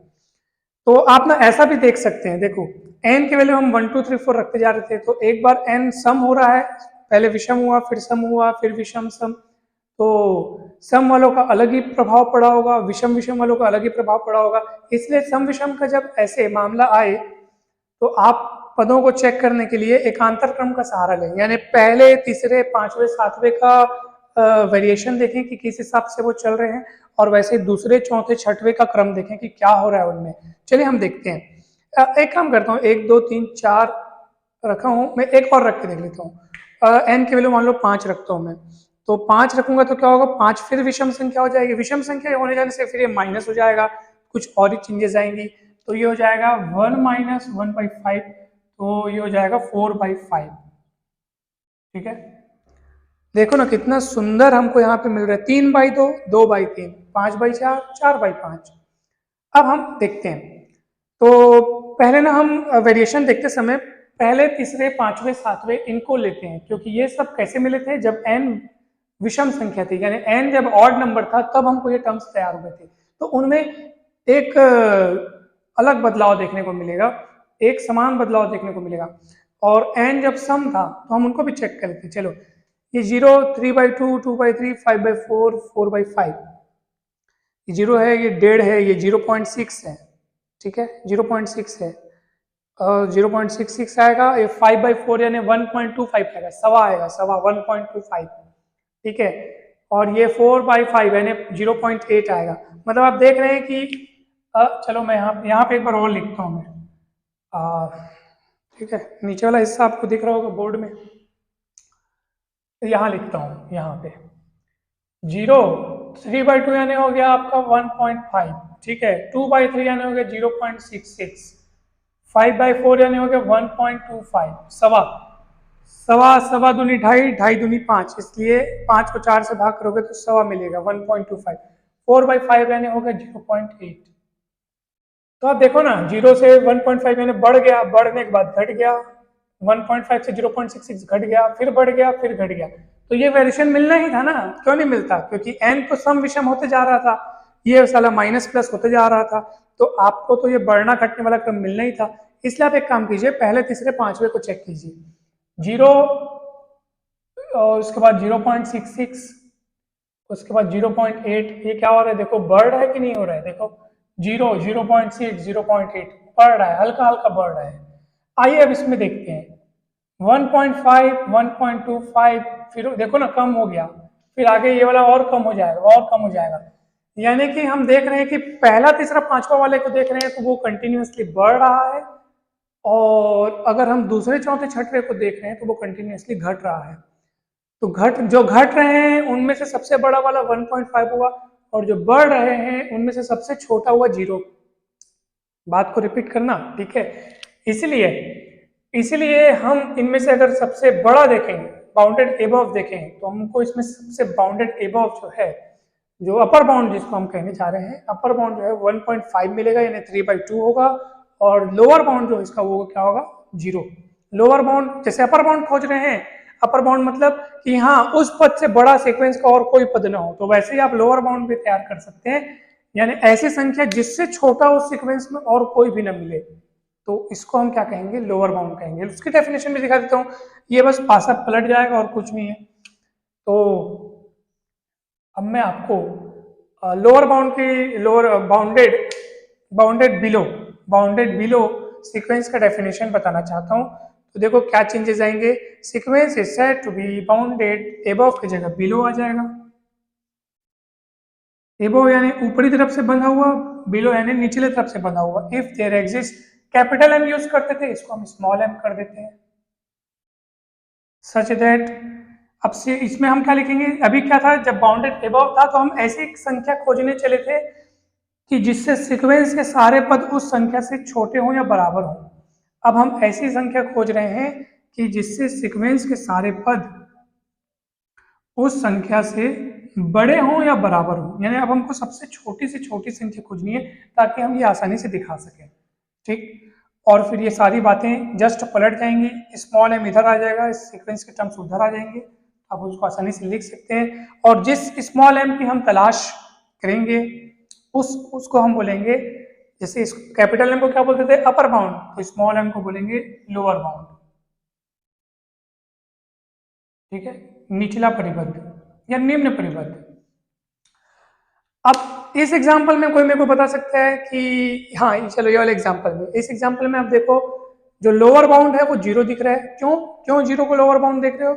तो आप ना ऐसा भी देख सकते हैं, देखो n की वैल्यू हम 1 2 3 4 रखते जा रहे थे, तो एक बार n सम हो रहा है, पहले विषम हुआ, फिर सम हुआ, फिर विषम सम, तो सम वालों का अलग ही प्रभाव पड़ा होगा, विषम विषम वालों का अलग ही प्रभाव पड़ा होगा। इसलिए सम विषम का जब ऐसे मामला आए तो आप पदों को चेक करने के लिए एकांतर क्रम का सहारा लें, यानी पहले तीसरे पांचवें सातवें का वेरिएशन देखें कि किस हिसाब से वो चल रहे हैं, और वैसे दूसरे चौथे छठवें का क्रम देखें कि क्या हो रहा है उनमें। चलिए हम देखते हैं। एक काम करता हूँ, 1 2 3 4 रखा हूँ, मैं एक और रख के देख लेता हूँ। एन की वैल्यू मान लो 5 रखता हूँ मैं, तो 5 रखूंगा तो क्या होगा, 5 फिर विषम संख्या हो जाएगी, विषम संख्या होने जाने से फिर ये माइनस हो जाएगा, कुछ और ही चेंजेस आएंगी, तो ये हो जाएगा 1 - 1/5, तो ये हो जाएगा 4/5। ठीक है, देखो ना कितना सुंदर हमको यहाँ पे मिल रहा है, 3/2, 2/3, 5/4, 4/5। अब हम देखते हैं, तो पहले ना हम वेरिएशन देखते समय पहले तीसरे पांचवें सातवें इनको लेते हैं, क्योंकि ये सब कैसे मिले थे, जब n विषम संख्या थी, यानी n जब ऑड नंबर था तब हमको ये टर्म्स तैयार हुए थे। तो उनमें एक अलग बदलाव देखने को मिलेगा, एक समान बदलाव देखने को मिलेगा, और n जब सम था तो हम उनको भी चेक कर लेते। चलो, ये 0, 3/2, 2/3, 5/4, 4/5, ये 0 है, ये 1.5 है, ये 0.6 है। ठीक है, 0.6 है, 0.66 आएगा, ये 5/4 यानी 1.25 आएगा, सवा आएगा, सवा 1.25। ठीक है, और ये 4/5 यानी 0.8 आएगा। मतलब आप देख रहे हैं कि चलो मैं यहाँ पे एक बार और लिखता हूँ मैं। ठीक है, नीचे वाला हिस्सा आपको दिख रहा होगा बोर्ड में, यहाँ लिखता हूँ, यहाँ पे 0, 3/2 यानी हो गया आपका 1.5। ठीक है, 2/3 यानी हो गया 0.66, 5/4 यानी हो गया 1.25, सवा सवा सवा दूनी ढाई, ढाई दूनी 5, इसलिए 5 को 4 से भाग करोगे तो सवा मिलेगा 1.25। 4/5 यानी हो गया 0.8। तो आप देखो ना, 0 से 1.5 यानी बढ़ गया, बढ़ने के बाद घट गया, 1.5 से 0.66 घट गया, फिर बढ़ गया, फिर घट गया, तो ये वेरिएशन मिलना ही था ना। क्यों नहीं मिलता, क्योंकि n तो सम विषम होते जा रहा था, ये साला माइनस प्लस होते जा रहा था, तो आपको तो ये बढ़ना घटने वाला क्रम मिलना ही था। इसलिए आप एक काम कीजिए, पहले तीसरे पांचवें को चेक कीजिए, 0 और उसके बाद 0.66, उसके बाद 0.8, ये क्या हो रहा है देखो, बढ़ रहा है कि नहीं हो रहा है, देखो 0, 0.6, 0.8 बढ़ रहा है, हल्का हल्का बढ़ रहा है। आइए अब इसमें देखते हैं, 1.5, 1.25, फिर देखो ना कम हो गया, फिर आगे ये वाला और कम हो जाएगा, और कम हो जाएगा, यानी कि हम देख रहे हैं कि पहला तीसरा पांचवा वाले को देख रहे हैं तो वो कंटिन्यूअसली बढ़ रहा है, और अगर हम दूसरे चौथे छठवें को देख रहे हैं तो वो कंटिन्यूअसली घट रहा है। तो जो घट रहे हैं उनमें से सबसे बड़ा वाला 1.5 हुआ, और जो बढ़ रहे हैं उनमें से सबसे छोटा हुआ 0। बात को रिपीट करना, ठीक है। इसलिए इसलिए हम इनमें से अगर सबसे बड़ा देखें, बाउंडेड एबव देखें, तो हमको इसमें सबसे बाउंडेड एबव जो है, जो अपर बाउंड जिसको हम कहने जा रहे हैं, अपर बाउंड जो है 1.5 मिलेगा, यानी 3/2 होगा, और लोअर बाउंड जो इसका वो क्या होगा, 0। लोअर बाउंड, जैसे अपर बाउंड खोज रहे हैं, अपर बाउंड मतलब कि हाँ उस पद से बड़ा सीक्वेंस का और कोई पद ना हो, तो वैसे ही आप लोअर बाउंड भी तैयार कर सकते हैं, यानी ऐसी संख्या जिससे छोटा उस सीक्वेंस में और कोई भी ना मिले, तो इसको हम क्या कहेंगे, लोअर बाउंड कहेंगे। उसकी डेफिनेशन भी दिखा देता हूँ, ये बस पासा पलट जाएगा और कुछ नहीं है। तो अब मैं आपको लोअर बाउंड की, लोअर बाउंडेड बिलो सीक्वेंस का डेफिनेशन बताना चाहता हूँ। तो देखो क्या चेंजेस आएंगे, sequence is said to be bounded, above की जगह बिलो आ जाएगा, एबो यानी ऊपरी तरफ से बंधा हुआ, बिलो यानी निचले तरफ से बंधा हुआ। If there exist, capital M use करते थे, इसको हम स्मॉल एम कर देते हैं। सच दैट, अब से इसमें हम क्या लिखेंगे, अभी क्या था, जब बाउंडेड एबव था तो हम ऐसी संख्या खोजने चले थे कि जिससे सीक्वेंस के सारे पद उस संख्या से छोटे हों या बराबर हों। अब हम ऐसी संख्या खोज रहे हैं कि जिससे सीक्वेंस के सारे पद उस संख्या से बड़े हों या बराबर हों, यानी अब हमको सबसे छोटी से छोटी संख्या खोजनी है ताकि हम ये आसानी से दिखा सकें। ठीक, और फिर ये सारी बातें जस्ट पलट जाएंगी, स्मॉल एम इधर आ जाएगा, सीक्वेंस के टर्म्स उधर आ जाएंगे, आप उसको आसानी से लिख सकते हैं। और जिस स्मॉल एम की हम तलाश करेंगे उसको हम बोलेंगे, जैसे इस कैपिटल एम को क्या बोलते थे, अपर बाउंड, तो स्मॉल एम को बोलेंगे लोअर बाउंड। ठीक है, निचला परिबद्ध या निम्न परिबद्ध। अब इस एग्जाम्पल में कोई मेरे को बता सकता है कि हाँ चलो ये वाले एग्जाम्पल में, इस एग्जाम्पल में आप देखो जो लोअर बाउंड है वो जीरो दिख रहा है। क्यों जीरो को लोअर बाउंड देख रहे हो,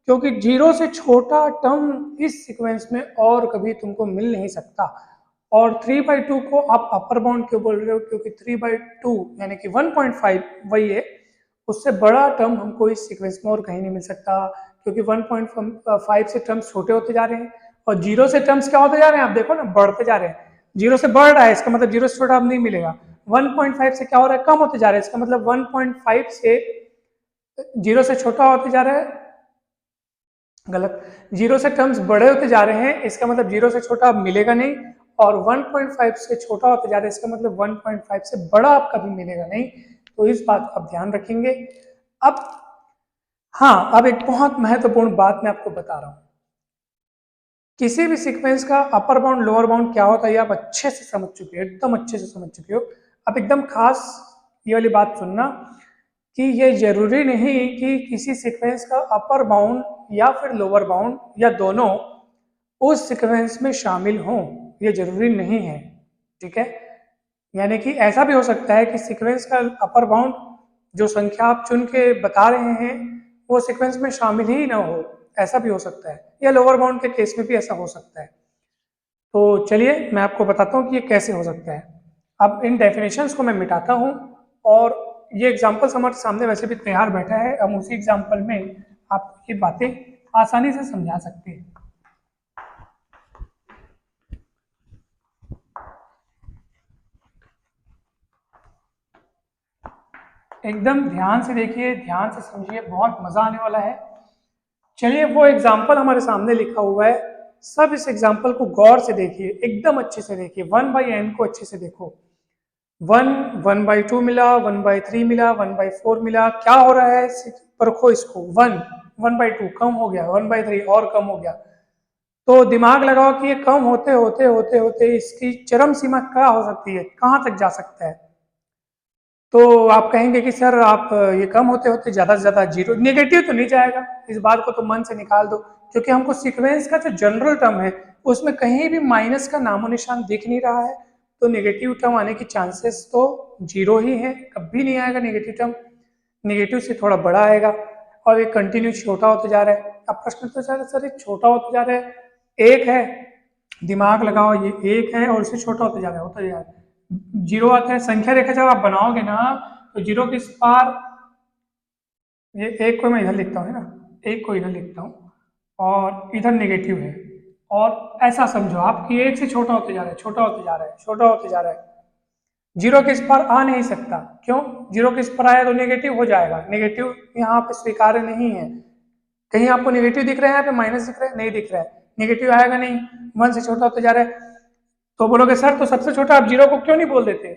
क्योंकि जीरो से छोटा टर्म इस सीक्वेंस में और कभी तुमको मिल नहीं सकता। और 3/2 को आप अपर बाउंड क्यों बोल रहे हो, क्योंकि 3/2 यानी कि 1.5 वही है, उससे बड़ा टर्म हमको इस सीक्वेंस में और कहीं नहीं मिल सकता, क्योंकि 1.5 से टर्म्स छोटे होते जा रहे हैं और जीरो से टर्म्स क्या होते जा रहे हैं, आप देखो ना बढ़ते जा रहे हैं। जीरो से बढ़ रहा है, इसका मतलब जीरो से छोटा अब नहीं मिलेगा। 1.5 से क्या हो रहा है, कम होते जा रहा है, इसका मतलब 1.5 से जीरो से छोटा होते जा रहा है, गलत, जीरो से टर्म्स बड़े होते जा रहे हैं, इसका मतलब जीरो से छोटा अब मिलेगा नहीं, और 1.5 से छोटा होते जा रहा है, इसका मतलब 1.5 से बड़ा अब कभी मिलेगा नहीं। तो इस बात को आप ध्यान रखेंगे। अब हाँ, अब एक बहुत महत्वपूर्ण बात मैं आपको बता रहा हूं, किसी भी सीक्वेंस का अपर बाउंड लोअर बाउंड क्या होता है ये आप अच्छे से समझ चुके हो, एकदम अच्छे से समझ चुके हो। अब एकदम खास ये वाली बात सुनना कि ये जरूरी नहीं कि किसी सीक्वेंस का अपर बाउंड या फिर लोअर बाउंड या दोनों उस सीक्वेंस में शामिल हों, ये जरूरी नहीं है। ठीक है, यानी कि ऐसा भी हो सकता है कि सीक्वेंस का अपर बाउंड जो संख्या आप चुन के बता रहे हैं वो सीक्वेंस में शामिल ही ना हो, ऐसा भी हो सकता है, या लोअर बाउंड के केस में भी ऐसा हो सकता है। तो चलिए मैं आपको बताता हूँ कि ये कैसे हो सकता है। अब इन डेफिनेशंस को मैं मिटाता हूँ और ये एग्जाम्पल्स हमारे सामने वैसे भी तैयार बैठा है, हम उसी एग्जाम्पल में आपको ये बातें आसानी से समझा सकते हैं। एकदम ध्यान से देखिए, ध्यान से समझिए, बहुत मजा आने वाला है। चलिए वो एग्जाम्पल हमारे सामने लिखा हुआ है, सब इस एग्जाम्पल को गौर से देखिए, एकदम अच्छे से देखिए, 1/n को अच्छे से देखो। 1/2 मिला, 1/3 मिला, 1/4 मिला, क्या हो रहा है परखो इसको। 1/2 कम हो गया, 1/3 और कम हो गया, तो दिमाग लगाओ कि ये कम होते होते होते होते इसकी चरम सीमा क्या हो सकती है, कहाँ तक जा सकता है। तो आप कहेंगे कि सर आप ये कम होते होते ज़्यादा से ज़्यादा जीरो, नेगेटिव तो नहीं जाएगा, इस बात को तो मन से निकाल दो, क्योंकि हमको सीक्वेंस का जो जनरल टर्म है उसमें कहीं भी माइनस का नामो निशान दिख नहीं रहा है, तो नेगेटिव टर्म आने की चांसेस तो जीरो ही है, कभी नहीं आएगा नेगेटिव टर्म, नेगेटिव से थोड़ा बड़ा आएगा, और ये कंटिन्यू छोटा होते जा रहा है। अब प्रश्न तो सर ये छोटा होते जा रहा है, एक है, दिमाग लगाओ, ये एक है और इससे छोटा होते जा रहा है, होता जा रहा है, जीरो आता है, संख्या रेखा जब आप बनाओगे ना तो जीरो के इस पार, ये एक को मैं इधर लिखता हूँ ना, एक को इधर लिखता हूँ और इधर नेगेटिव है, और ऐसा समझो आप कि एक से छोटा होते जा रहा है, छोटा होते जा रहा है, छोटा होते जा रहा है, जीरो के इस पार आ नहीं सकता। क्यों, जीरो के इस पार आया तो नेगेटिव हो जाएगा, नेगेटिव यहाँ पे स्वीकार्य नहीं है। कहीं आपको नेगेटिव दिख रहा है, यहाँ पे माइनस दिख रहा है, नहीं दिख रहा है, नेगेटिव आएगा नहीं, 1 से छोटा होते जा रहा है। तो बोलोगे सर तो सबसे छोटा आप जीरो को क्यों नहीं बोल देते,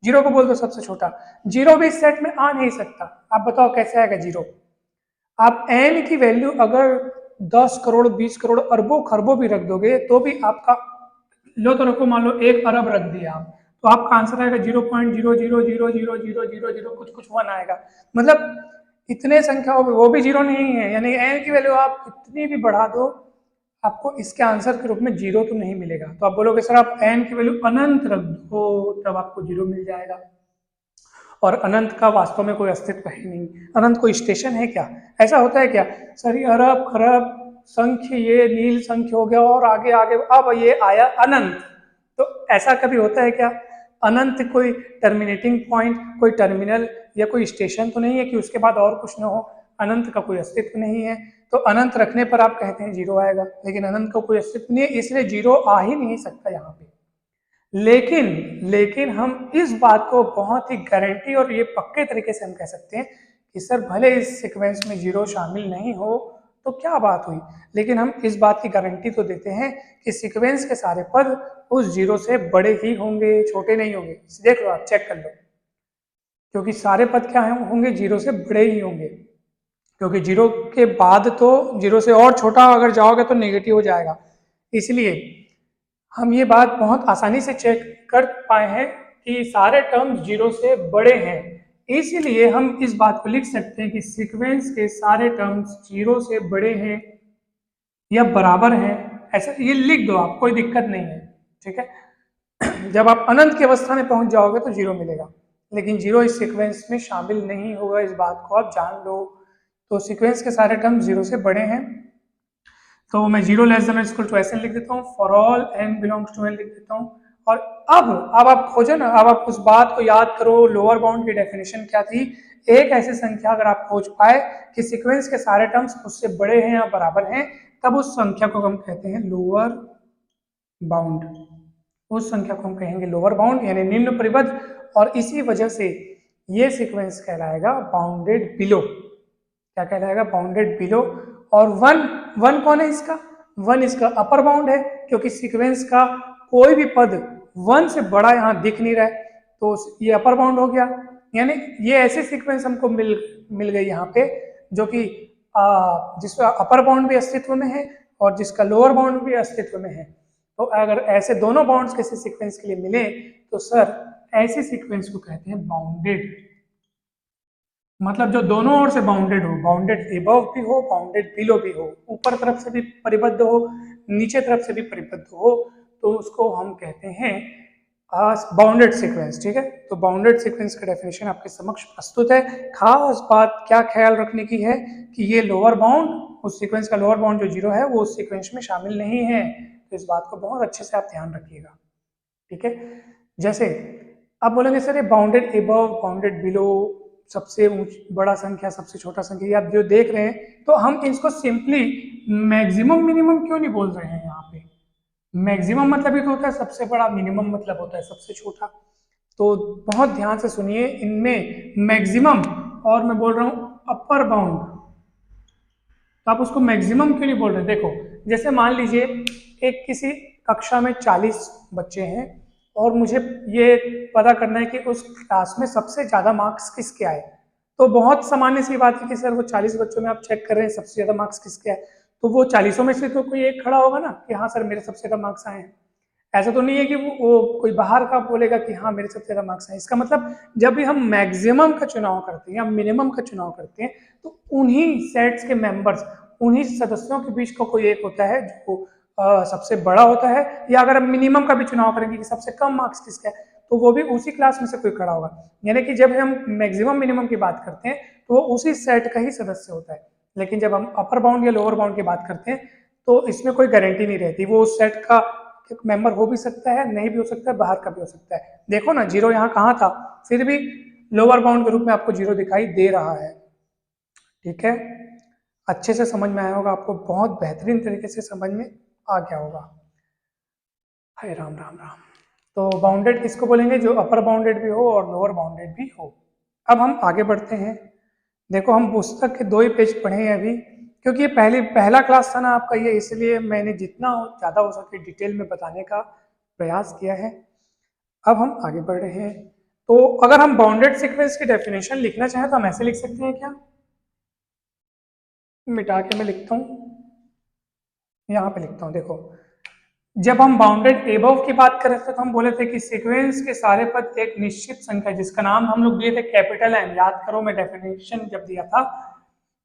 जीरो को बोल दो सबसे छोटा, जीरो भी इस सेट में आ नहीं सकता। आप बताओ कैसे आएगा जीरो, आप n की वैल्यू अगर 10 करोड़ 20 करोड़ अरबों खरबों भी रख दोगे तो भी आपका, लो तो रखो, मान लो 1 अरब रख दिया आप, तो आपका आंसर आएगा 0.0000000 कुछ कुछ 1 आएगा, मतलब इतने संख्या वो भी जीरो नहीं है, यानी n की वैल्यू आप कितनी भी बढ़ा दो आपको इसके आंसर के रूप में जीरो तो नहीं मिलेगा। तो आप बोलोगे सर आप n की वैल्यू अनंत रख दो तब आपको जीरो मिल जाएगा, और अनंत का वास्तव में कोई अस्तित्व है नहीं, अनंत कोई स्टेशन है क्या, ऐसा होता है क्या, सर ये अरब खरब संख्य, ये नील संख्य हो गया और आगे आगे अब ये आया अनंत। तो ऐसा कभी होता है क्या? अनंत कोई टर्मिनेटिंग पॉइंट, कोई टर्मिनल या कोई स्टेशन तो नहीं है कि उसके बाद और कुछ ना हो? अनंत का कोई अस्तित्व नहीं है। तो अनंत रखने पर आप कहते हैं जीरो आएगा, लेकिन अनंत का कोई अस्तित्व नहीं है, इसलिए जीरो आ ही नहीं सकता यहाँ पे। लेकिन हम इस बात को बहुत ही गारंटी और ये पक्के तरीके से हम कह सकते हैं कि सर भले इस सीक्वेंस में जीरो शामिल नहीं हो तो क्या बात हुई, लेकिन हम इस बात की गारंटी तो देते हैं कि सीक्वेंस के सारे पद उस जीरो से बड़े ही होंगे, छोटे नहीं होंगे। देख लो, आप चेक कर लो, क्योंकि सारे पद क्या होंगे? जीरो से बड़े ही होंगे, क्योंकि जीरो के बाद तो जीरो से और छोटा अगर जाओगे तो नेगेटिव हो जाएगा। इसलिए हम ये बात बहुत आसानी से चेक कर पाए हैं कि सारे टर्म्स जीरो से बड़े हैं। इसीलिए हम इस बात को लिख सकते हैं कि सीक्वेंस के सारे टर्म्स जीरो से बड़े हैं या बराबर हैं। ऐसा ये लिख दो आप, कोई दिक्कत नहीं है, ठीक है। जब आप अनंत की अवस्था में पहुंच जाओगे तो जीरो मिलेगा, लेकिन जीरो इस सीक्वेंस में शामिल नहीं होगा, इस बात को आप जान लो। तो सीक्वेंस के सारे टर्म्स जीरो से बड़े हैं, तो मैं zero less than equal to ऐसे लिख देता हूँ, for all n belongs to n लिख देता हूँ। और अब आप खोजो ना, अब आप उस बात को याद करो, लोअर बाउंड की डेफिनेशन क्या थी। एक ऐसी संख्या अगर आप खोज पाए कि सीक्वेंस के सारे टर्म्स उससे बड़े हैं या बराबर हैं, तब उस संख्या को हम कहते हैं लोअर बाउंड। उस संख्या को हम कहेंगे लोअर बाउंड, यानी निम्न परिबद्ध, और इसी वजह से ये सीक्वेंस कहलाएगा बाउंडेड बिलो। क्या कहलाएगा? Bounded below. और वन कौन है इसका? वन इसका अपर बाउंड है, क्योंकि सीक्वेंस का कोई भी पद वन से बड़ा यहाँ दिख नहीं रहा है, तो ये अपर बाउंड हो गया। यानी ये ऐसे सीक्वेंस हमको मिल गई यहाँ पे, जो कि जिसका अपर बाउंड भी अस्तित्व में है और जिसका लोअर बाउंड भी अस्तित्व में है। तो अगर ऐसे दोनों बाउंड्स किसी सीक्वेंस के लिए मिले तो सर ऐसे सीक्वेंस को कहते हैं बाउंडेड। मतलब जो दोनों ओर से बाउंडेड हो, बाउंडेड एबव भी हो, बाउंडेड बिलो भी हो, ऊपर तरफ से भी परिबद्ध हो, नीचे तरफ से भी परिबद्ध हो, तो उसको हम कहते हैं बाउंडेड सीक्वेंस। ठीक है, तो बाउंडेड सीक्वेंस का डेफिनेशन आपके समक्ष प्रस्तुत है। खास बात क्या ख्याल रखने की है कि ये लोअर बाउंड, उस सीक्वेंस का लोअर बाउंड जो जीरो है वो उस सीक्वेंस में शामिल नहीं है, तो इस बात को बहुत अच्छे से आप ध्यान रखिएगा। ठीक है, जैसे आप बोलेंगे सर ये बाउंडेड एबव, बाउंडेड बिलो, सबसे बड़ा संख्या, सबसे छोटा संख्या, ये आप जो देख रहे हैं, तो हम इसको सिंपली मैक्सिमम मिनिमम क्यों नहीं बोल रहे हैं यहाँ पे? मैक्सिमम मतलब ये तो होता है सबसे बड़ा, मिनिमम मतलब होता है सबसे छोटा। तो बहुत ध्यान से सुनिए, इनमें मैक्सिमम और मैं बोल रहा हूँ अपर बाउंड, तो आप उसको मैक्सिमम क्यों नहीं बोल रहे? देखो, जैसे मान लीजिए एक किसी कक्षा में 40 बच्चे हैं और मुझे ये पता करना है कि उस क्लास में सबसे ज्यादा मार्क्स किसके आए। तो बहुत सामान्य सी बात है कि सर वो 40 बच्चों में आप चेक कर रहे हैं सबसे ज्यादा मार्क्स किसके आए, तो वो 40 में से तो कोई एक खड़ा होगा ना कि हाँ सर मेरे सबसे ज्यादा मार्क्स आए हैं। ऐसा तो नहीं है कि वो कोई बाहर का बोलेगा कि हाँ मेरे सबसे ज्यादा मार्क्स आए। इसका मतलब जब भी हम मैक्सिमम का चुनाव करते हैं या मिनिमम का चुनाव करते हैं, तो उन्हीं सेट्स के मेंबर्स, उन्हीं सदस्यों के बीच का कोई एक होता है जो सबसे बड़ा होता है। या अगर हम मिनिमम का भी चुनाव करेंगे कि सबसे कम मार्क्स किसका है, तो वो भी उसी क्लास में से कोई खड़ा होगा। यानी कि जब हम मैक्सिमम मिनिमम की बात करते हैं तो वो उसी सेट का ही सदस्य होता है। लेकिन जब हम अपर बाउंड या लोअर बाउंड की बात करते हैं तो इसमें कोई गारंटी नहीं रहती, वो उस सेट का मेंबर हो भी सकता है, नहीं भी हो सकता है, बाहर का भी हो सकता है। देखो ना, जीरो यहाँ कहाँ था, फिर भी लोअर बाउंड के रूप में आपको जीरो दिखाई दे रहा है। ठीक है, अच्छे से समझ में आया होगा आपको, बहुत बेहतरीन तरीके से समझ में आ गया होगा। हाय राम राम राम। तो बाउंडेड किसको बोलेंगे? जो अपर बाउंडेड भी हो और लोअर बाउंडेड भी हो। अब हम आगे बढ़ते हैं। देखो, हम पुस्तक के 2 ही पेज पढ़े हैं अभी, क्योंकि ये पहला क्लास था ना आपका ये, इसलिए मैंने जितना ज़्यादा हो सके डिटेल में बताने का प्रयास किया है। अब हम आगे बढ़ रहे हैं। तो अगर हम बाउंडेड सीक्वेंस की डेफिनेशन लिखना चाहें तो हम ऐसे लिख सकते हैं क्या? मिटा के मैं लिखता हूँ, यहाँ पे लिखता हूँ। देखो, जब हम बाउंडेड एबव की बात कर रहे थे तो हम बोले थे कि सीक्वेंस के सारे पद एक निश्चित संख्या, जिसका नाम हम लोग दिए थे कैपिटल एम, याद करो मैं डेफिनेशन जब दिया था,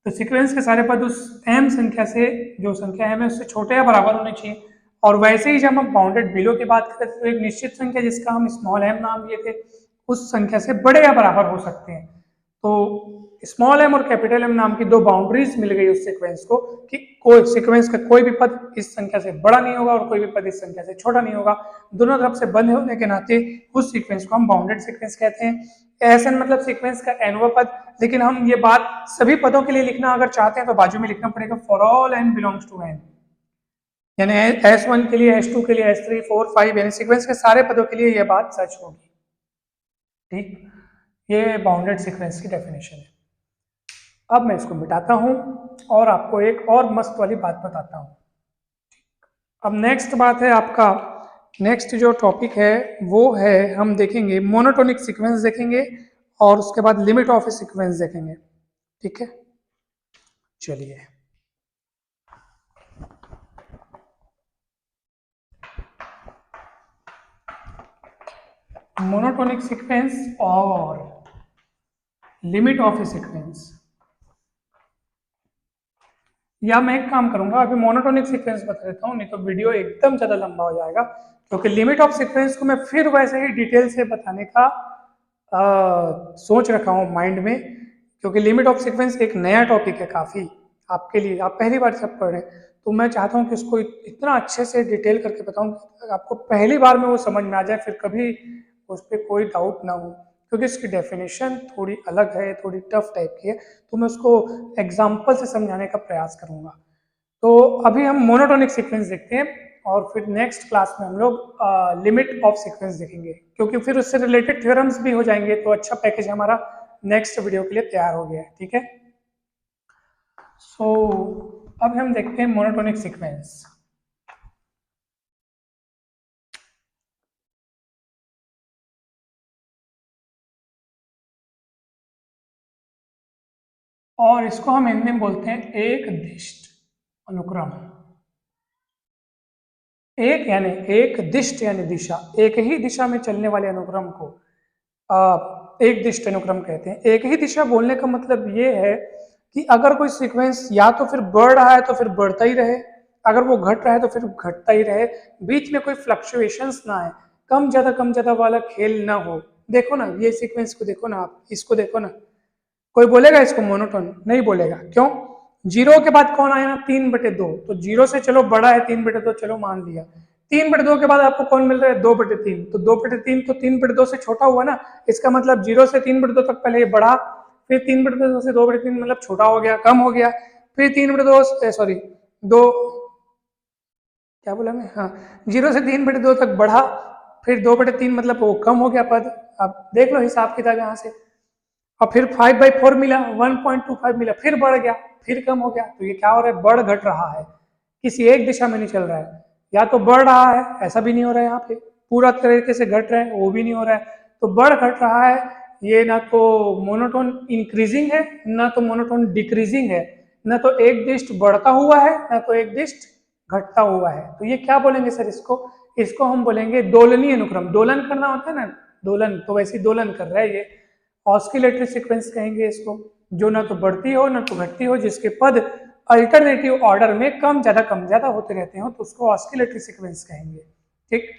तो सीक्वेंस के सारे पद उस एम संख्या से, जो संख्या एम है उससे छोटे या बराबर होने चाहिए। और वैसे ही जब हम बाउंडेड बिलो की बात कर रहे थे तो एक निश्चित संख्या जिसका हम स्मॉल एम नाम दिए थे, उस संख्या से बड़े या बराबर हो सकते हैं। तो स्मॉल एम और कैपिटल एम नाम की दो बाउंड्रीज मिल गई उस सीक्वेंस को कि कोई सीक्वेंस का कोई भी पद इस संख्या से बड़ा नहीं होगा और कोई भी पद इस संख्या से छोटा नहीं होगा, दोनों तरफ से बंद होने के नाते उस सीक्वेंस को हम बाउंडेड सीक्वेंस कहते हैं। एसएन मतलब सीक्वेंस का एनवा पद, लेकिन हम ये बात सभी पदों के लिए लिखना अगर चाहते हैं तो बाजू में लिखना पड़ेगा for all n belongs to N, यानी S1 के लिए, S2 के लिए, S3, 4, 5 यानी सीक्वेंस के सारे पदों के लिए यह बात सच होगी। ठीक, ये बाउंडेड सीक्वेंस की डेफिनेशन है। अब मैं इसको मिटाता हूं और आपको एक और मस्त वाली बात बताता हूं। अब नेक्स्ट बात है आपका, नेक्स्ट जो टॉपिक है वो है, हम देखेंगे मोनोटोनिक सीक्वेंस देखेंगे और उसके बाद लिमिट ऑफ ए सीक्वेंस देखेंगे। ठीक है, चलिए मोनोटोनिक सीक्वेंस और लिमिट ऑफ ए सीक्वेंस, या मैं एक काम करूंगा अभी मोनोटोनिक सीक्वेंस बता देता हूँ, नहीं तो वीडियो एकदम ज्यादा लंबा हो जाएगा, क्योंकि लिमिट ऑफ सीक्वेंस को मैं फिर वैसे ही डिटेल से बताने का सोच रखा हूँ माइंड में, क्योंकि लिमिट ऑफ सीक्वेंस एक नया टॉपिक है काफी आपके लिए, आप पहली बार सब पढ़ रहे हैं, तो मैं चाहता हूँ कि उसको इतना अच्छे से डिटेल करके बताऊँ आपको पहली बार में वो समझ में आ जाए, फिर कभी उस पर कोई डाउट ना हो, क्योंकि इसकी डेफिनेशन थोड़ी अलग है, थोड़ी टफ टाइप की है, तो मैं उसको एग्जाम्पल से समझाने का प्रयास करूंगा। तो अभी हम मोनोटोनिक सीक्वेंस देखते हैं और फिर नेक्स्ट क्लास में हम लोग लिमिट ऑफ सीक्वेंस देखेंगे, क्योंकि फिर उससे रिलेटेड थ्योरम्स भी हो जाएंगे, तो अच्छा पैकेज हमारा नेक्स्ट वीडियो के लिए तैयार हो गया है। ठीक है, सो अब हम देखते हैं मोनोटोनिक सीक्वेंस। और इसको हम हिंदी में बोलते हैं एक दिष्ट अनुक्रम। एक यानी एक दिष्ट यानी दिशा, एक ही दिशा में चलने वाले अनुक्रम को एक दिष्ट अनुक्रम कहते हैं। एक ही दिशा बोलने का मतलब ये है कि अगर कोई सीक्वेंस या तो फिर बढ़ रहा है तो फिर बढ़ता ही रहे, अगर वो घट रहा है तो फिर घटता ही रहे, बीच में कोई फ्लक्चुएशंस ना आए, कम ज्यादा वाला खेल ना हो। देखो ना ये सीक्वेंस को देखो ना, आप इसको देखो ना, कोई बोलेगा इसको मोनोटोन? नहीं बोलेगा। क्यों? जीरो के बाद कौन आया? 3/2, तो जीरो से चलो बड़ा है 3/2, चलो मान लिया। 3/2 के बाद आपको कौन मिल रहा है? 2/3, तो 2/3 तो 3/2 से छोटा हुआ ना, इसका मतलब जीरो से 3/2 तक पहले ये बढ़ा, फिर 3/2 से 2/3 मतलब छोटा हो गया, कम हो गया, फिर 3/2 सॉरी दो, क्या बोला मैं, हाँ, 0 से 3/2 तक बढ़ा, फिर 2/3 मतलब वो कम हो गया पद। अब देख लो हिसाब किताब यहाँ से, और फिर 5/4 मिला, 1.25 मिला, फिर बढ़ गया, फिर कम हो गया। तो ये क्या हो रहा है? बढ़ घट रहा है, किसी एक दिशा में नहीं चल रहा है। या तो बढ़ रहा है, ऐसा भी नहीं हो रहा है यहाँ पे, पूरा तरीके से घट रहा है, वो भी नहीं हो रहा है। तो बढ़ घट रहा है, ये ना तो मोनोटोन इंक्रीजिंग है, ना तो मोनोटोन डिक्रीजिंग है, ना तो एक दिष्ट बढ़ता हुआ है, ना तो एक दिष्ट घटता हुआ है। तो ये क्या बोलेंगे सर इसको? इसको हम बोलेंगे दोलनीय अनुक्रम। दोलन करना होता है ना, दोलन, तो वैसे दोलन कर रहा है ये, ऑस्किलेटरी सीक्वेंस कहेंगे इसको, जो ना तो बढ़ती हो ना तो घटती हो, जिसके पद अल्टरनेटिव ऑर्डर में कम ज्यादा होते रहते हो, तो उसको ऑस्किलेटरी सीक्वेंस कहेंगे। ठीक,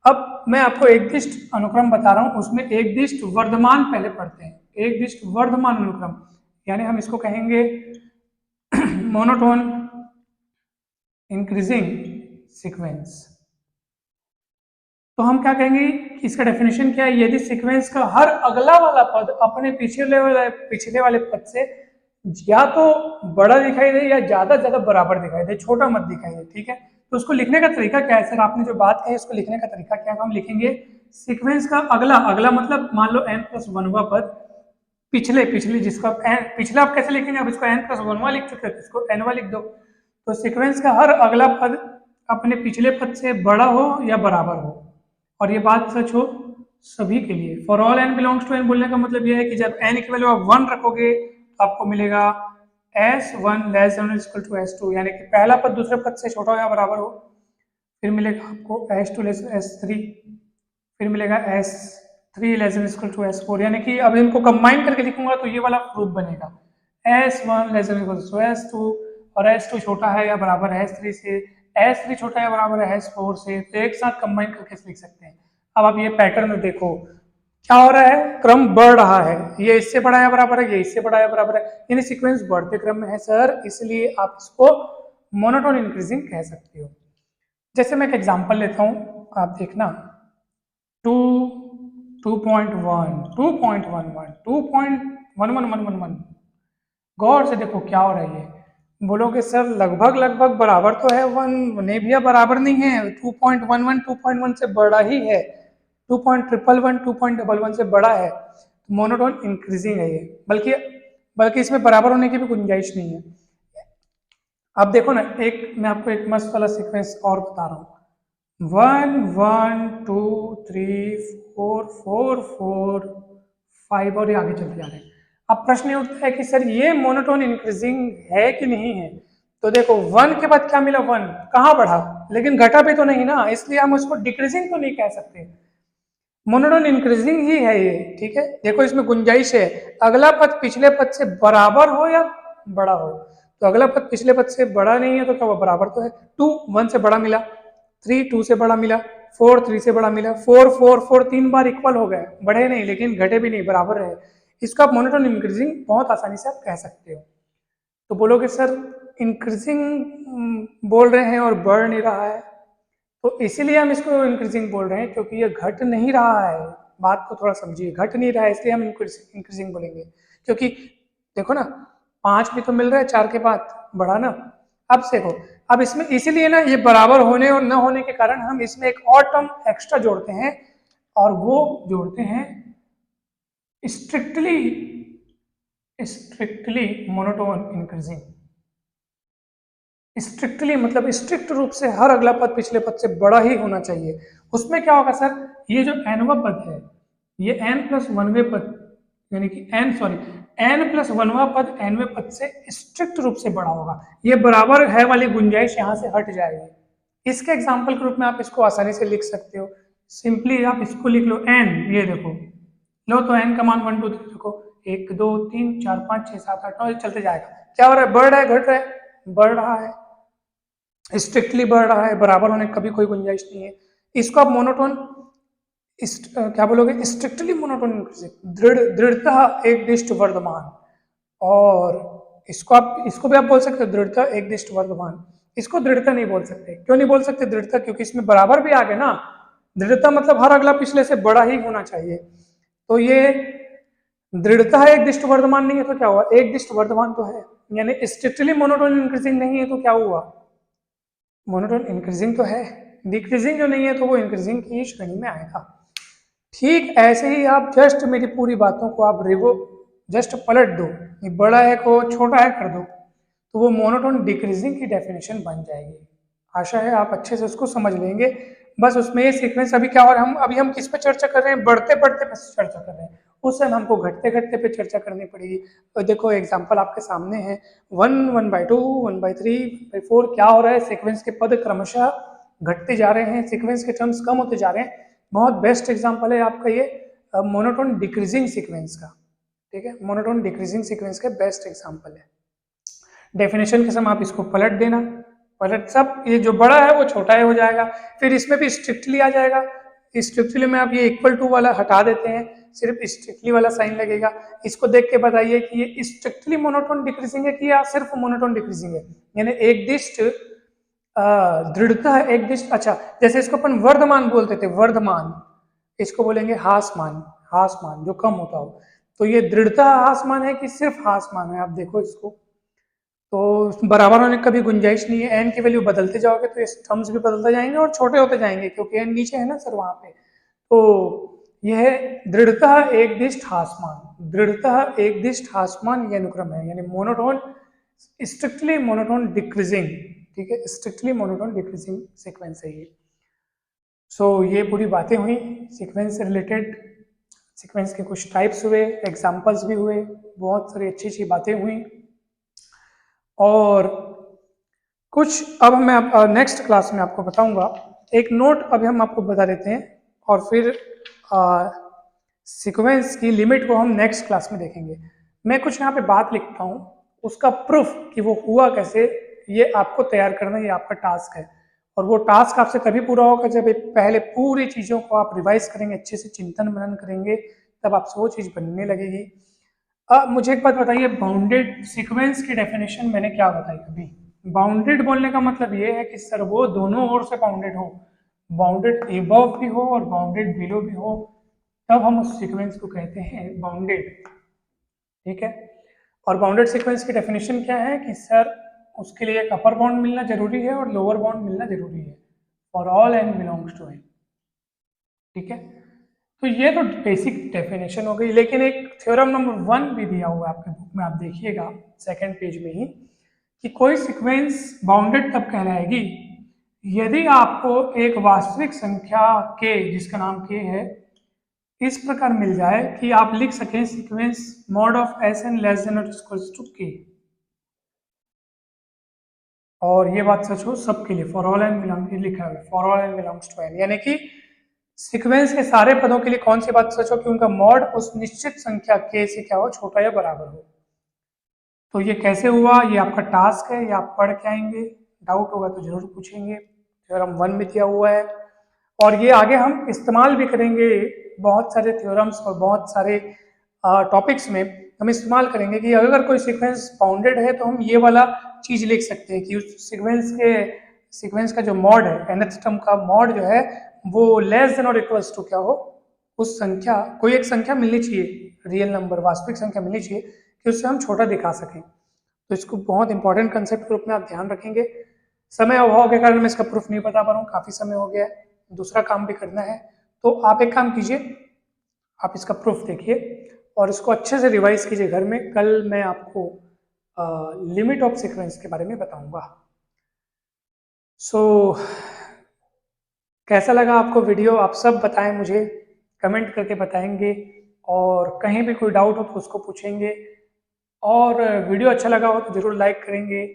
अब मैं आपको एक दिष्ट अनुक्रम बता रहा हूं, उसमें एक दिष्ट वर्धमान पहले पढ़ते हैं। एक दिष्ट वर्धमान अनुक्रम यानी हम इसको कहेंगे मोनोटोन इंक्रीजिंग सीक्वेंस। तो हम क्या कहेंगे, इसका डेफिनेशन क्या है? यदि सीक्वेंस का हर अगला वाला पद अपने पिछले वाले पद से या तो बड़ा दिखाई दे या ज्यादा बराबर दिखाई दे, छोटा मत दिखाई दे। ठीक है, तो उसको लिखने का तरीका क्या है सर? आपने जो बात कही उसको लिखने का तरीका क्या है? हम लिखेंगे सीक्वेंस का अगला मतलब मान लो n+1वां पद पिछले जिसका पिछला आप कैसे लिखेंगे? अब इसको n+1वां लिख चुके हैं, इसको nवां लिख दो। तो सीक्वेंस का हर अगला पद अपने पिछले पद से बड़ा हो या बराबर हो, और ये बात सच हो सभी के लिए। For all n belongs to n बोलने का मतलब ये है कि जब n की वैल्यू आप 1 रखोगे तो आपको मिलेगा S1 < S2, यानी कि पहला पद दूसरे पद से छोटा हो या बराबर हो। फिर मिलेगा आपको S2 S3, फिर मिलेगा S3 < S4, यानी कि अब इनको कंबाइन करके लिखूंगा तो ये वाला प्रूफ बनेगा S1 < S2, और S2 छोटा है या बराबर है S3 से, S3 छोटा है या बराबर है S4 से, तो एक साथ कंबाइन करके लिख सकते हैं। अब आप ये पैटर्न देखो, क्या हो रहा है, क्रम बढ़ रहा है, ये इससे बड़ा है बराबर है, ये इससे बड़ा है बराबर है, यानी सीक्वेंस बढ़ते क्रम में है सर, इसलिए आप इसको मोनोटोन इंक्रीजिंग कह सकते हो। जैसे मैं एक एग्जांपल लेता हूं, आप देखना 2 2.1 2.11 2.11111, गौर से देखो क्या हो रहा है। ये बोलोगे सर लगभग लगभग बराबर तो है, वन नहीं भैया बराबर नहीं है, 2.11 2.1 से बड़ा ही है, 2.111 2.11 से बड़ा है, मोनोटोन इंक्रीजिंग है ये, बल्कि बल्कि इसमें बराबर होने की भी गुंजाइश नहीं है। अब देखो ना, एक मैं आपको एक मस्त वाला सीक्वेंस और बता रहा हूँ, 1 1 2 3 4 4 4 5 और ये आगे चलते जा रहे हैं। अब प्रश्न ये उठता है कि सर ये मोनोटोन इंक्रीजिंग है कि नहीं है। तो देखो 1 के बाद क्या मिला, 1 कहाँ बढ़ा, लेकिन घटा भी तो नहीं ना, इसलिए हम उसको डिक्रीजिंग तो नहीं कह सकते, मोनोटोन इंक्रीजिंग ही है ये। ठीक है, देखो इसमें गुंजाइश है, अगला पद पिछले पद से बराबर हो या बड़ा हो। तो अगला पद पिछले पद से बड़ा नहीं है तो क्या वो बराबर तो है, 2 1 से बड़ा मिला, 3 2 से बड़ा मिला, 4 3 से बड़ा मिला, 4 4 4 तीन बार इक्वल हो गए, बढ़े नहीं लेकिन घटे भी नहीं, बराबर रहे। इसको आप मोनोटोन इंक्रीजिंग बहुत आसानी से आप कह सकते हो। तो बोलोगे सर इंक्रीजिंग बोल रहे हैं और बढ़ नहीं रहा है, तो इसीलिए हम इसको इंक्रीजिंग बोल रहे हैं, क्योंकि ये घट नहीं रहा है। बात को थोड़ा समझिए, घट नहीं रहा है इसलिए हम इंक्रीजिंग बोलेंगे, क्योंकि देखो ना 5 भी तो मिल रहा है 4 के बाद, बढ़ा ना। अब देखो, अब इसमें इसीलिए ना ये बराबर होने और न होने के कारण हम इसमें एक और टर्म एक्स्ट्रा जोड़ते हैं, और वो जोड़ते हैं strictly strictly monotone increasing. Strictly मतलब स्ट्रिक्ट रूप से हर अगला पद पिछले पद से बड़ा ही होना चाहिए। उसमें क्या होगा सर, ये जो nवा पद है, ये n प्लस वनवे पद, यानी कि n प्लस वनवा पद nवे पद से स्ट्रिक्ट रूप से बड़ा होगा, ये बराबर है वाली गुंजाइश यहाँ से हट जाएगी। इसके एग्जाम्पल के रूप में आप इसको आसानी से लिख सकते हो, सिंपली आप इसको लिख लो n, ये देखो लो तो n का मान 1 2 3 देखो 1 2 3 4 5 6 7 8 9 चलते जाएगा। क्या हो रहा है, बढ़ रहा है घट रहा है, बढ़ रहा है, स्ट्रिक्टली बढ़ रहा है, बराबर होने की कभी कोई गुंजाइश नहीं है। इसको आप मोनोटोन क्या बोलोगे, स्ट्रिक्टली मोनोटोन इंक्रीजिंग, दृढ़ता एक दिष्ट वर्धमान, और इसको भी आप बोल सकते हो दृढ़ता एक दिष्ट वर्धमान। इसको दृढ़ता नहीं बोल सकते, क्यों नहीं बोल सकते दृढ़ता, क्योंकि इसमें बराबर भी आ गए ना, दृढ़ता मतलब हर अगला पिछले से बड़ा ही होना चाहिए। तो ये दृढ़ता है एक दिष्ट वर्धमान नहीं है तो क्या हुआ, एक दिष्ट वर्धमान तो है, यानी स्ट्रिक्टली मोनोटोन इंक्रीजिंग नहीं है तो क्या हुआ, मोनोटोन इंक्रीजिंग तो है, डिक्रीजिंग जो नहीं है तो वो इंक्रीजिंग की श्रेणी में आएगा। ठीक ऐसे ही आप जस्ट मेरी पूरी बातों को आप जस्ट पलट दो, बड़ा है को छोटा है कर दो, तो वो मोनोटोन डिक्रीजिंग की डेफिनेशन बन जाएगी। आशा है आप अच्छे से उसको समझ लेंगे। बस उसमें ये सीक्वेंस अभी क्या, और अभी हम किस पे चर्चा कर रहे हैं, बढ़ते बढ़ते पे चर्चा कर रहे हैं, उस समय हमको घटते घटते पे चर्चा करनी पड़ेगी। तो देखो एग्जांपल आपके सामने है, 1 1/2 1/3 1/4 क्या हो रहा है, सीक्वेंस के पद क्रमशः घटते जा रहे हैं, सीक्वेंस के टर्म्स कम होते जा रहे हैं। बहुत बेस्ट एग्जाम्पल है आपका ये मोनोटोन डिक्रीजिंग सीक्वेंस का। ठीक है, मोनोटोन डिक्रीजिंग सीक्वेंस का बेस्ट एग्जाम्पल है। डेफिनेशन के समय आप इसको पलट देना, पलट सब, ये जो बड़ा है वो छोटा ही हो जाएगा, फिर इसमें भी स्ट्रिक्टली आ जाएगा, स्ट्रिक्टली में आप ये इक्वल टू वाला हटा देते हैं, सिर्फ स्ट्रिक्टली वाला साइन लगेगा। इसको देख के बताइए कि ये स्ट्रिक्टली मोनोटोन डिक्रीजिंग है कि या सिर्फ मोनोटोन डिक्रीजिंग है, यानी एक दिष्ट दृढ़ता है एक दिष्ट। अच्छा, जैसे इसको अपन वर्धमान बोलते थे, वर्धमान, इसको बोलेंगे हासमान, हासमान जो कम होता हो। तो ये दृढ़ता हासमान है कि सिर्फ हासमान है, आप देखो इसको, तो बराबर होने की कभी गुंजाइश नहीं है। एन की वैल्यू बदलते जाओगे तो ये टर्म्स भी बदलते जाएंगे और छोटे होते जाएंगे, क्योंकि एन नीचे है ना सर वहां पे। तो यह दृढ़ता एक दिष्ट हासमान, दृढ़ता एक दिष्ट हासमान ये अनुक्रम है, यानी मोनोटोन स्ट्रिक्टली मोनोटोन डिक्रीजिंग। ठीक है, स्ट्रिक्टली मोनोटोन डिक्रीजिंग सीक्वेंस है ये। सो ये पूरी बातें हुई सीक्वेंस से रिलेटेड, सीक्वेंस के कुछ टाइप्स हुए, एग्जांपल्स भी हुए, बहुत सारी अच्छी अच्छी बातें हुई। और कुछ अब मैं नेक्स्ट क्लास में आपको बताऊंगा, एक नोट अभी हम आपको बता देते हैं, और फिर सीक्वेंस की लिमिट को हम नेक्स्ट क्लास में देखेंगे। मैं कुछ यहाँ पे बात लिखता हूँ, उसका प्रूफ कि वो हुआ कैसे, ये आपको तैयार करना, ये आपका टास्क है। और वो टास्क आपसे तभी पूरा होगा जब पहले पूरी चीज़ों को आप रिवाइज करेंगे, अच्छे से चिंतन मनन करेंगे, तब आपसे वो चीज़ बनने लगेगी। मुझे एक बात बताइए, बाउंडेड सीक्वेंस की डेफिनेशन मैंने क्या बताई अभी? बाउंडेड बोलने का मतलब ये है कि सर वो दोनों ओर से बाउंडेड हो, बाउंडेड एबव भी हो और बाउंडेड बिलो भी हो, तब हम उस सीक्वेंस को कहते हैं बाउंडेड। ठीक है, और बाउंडेड सीक्वेंस की डेफिनेशन क्या है कि सर उसके लिए एक अपर बाउंड मिलना जरूरी है और लोअर बाउंड मिलना जरूरी है for all n belongs to N. ठीक है, तो ये तो बेसिक डेफिनेशन हो गई, लेकिन एक थ्योरम नंबर 1 भी दिया हुआ है आपके बुक में, आप देखिएगा सेकंड पेज में ही, कि कोई सीक्वेंस बाउंडेड तब कहलाएगी यदि आपको एक वास्तविक संख्या के, जिसका नाम के है, इस प्रकार मिल जाए कि आप लिख सकें sequence mod of s n less than और इक्वल्स टू के। और ये बात सच हो सबके लिए, फॉर ऑल एन बिलोंग, लिखा है for all n belongs to N, यानी कि सीक्वेंस के सारे पदों के लिए कौन सी बात सच हो कि उनका मॉड उस निश्चित संख्या के से क्या हो, छोटा या बराबर हो। तो ये कैसे हुआ, ये आपका टास्क है, ये आप पढ़ के आएंगे, डाउट होगा तो जरूर पूछेंगे। थ्योरम 1 में दिया हुआ है, और ये आगे हम इस्तेमाल भी करेंगे बहुत सारे थ्योरम्स और बहुत सारे टॉपिक्स में हम इस्तेमाल करेंगे कि अगर कोई सीक्वेंस बाउंडेड है तो हम ये वाला चीज लिख सकते हैं कि उस सीक्वेंस का जो मॉड है, nth टर्म का मॉड जो है वो लेस देन और इक्वल्स टू क्या हो, उस संख्या, कोई एक संख्या मिलनी चाहिए, रियल नंबर, वास्तविक संख्या मिलनी चाहिए कि उससे हम छोटा दिखा सकें। तो इसको बहुत इंपॉर्टेंट कंसेप्ट के रूप में आप ध्यान रखेंगे। समय अभाव के कारण मैं इसका प्रूफ नहीं बता पा रहा हूँ, काफी समय हो गया है, दूसरा काम भी करना है। तो आप एक काम कीजिए, आप इसका प्रूफ देखिए और इसको अच्छे से रिवाइज कीजिए घर में। कल मैं आपको लिमिट ऑफ सीक्वेंस के बारे में बताऊंगा। सो कैसा लगा आपको वीडियो, आप सब बताएं मुझे, कमेंट करके बताएंगे, और कहीं भी कोई डाउट हो तो उसको पूछेंगे। और वीडियो अच्छा लगा हो तो जरूर लाइक करेंगे,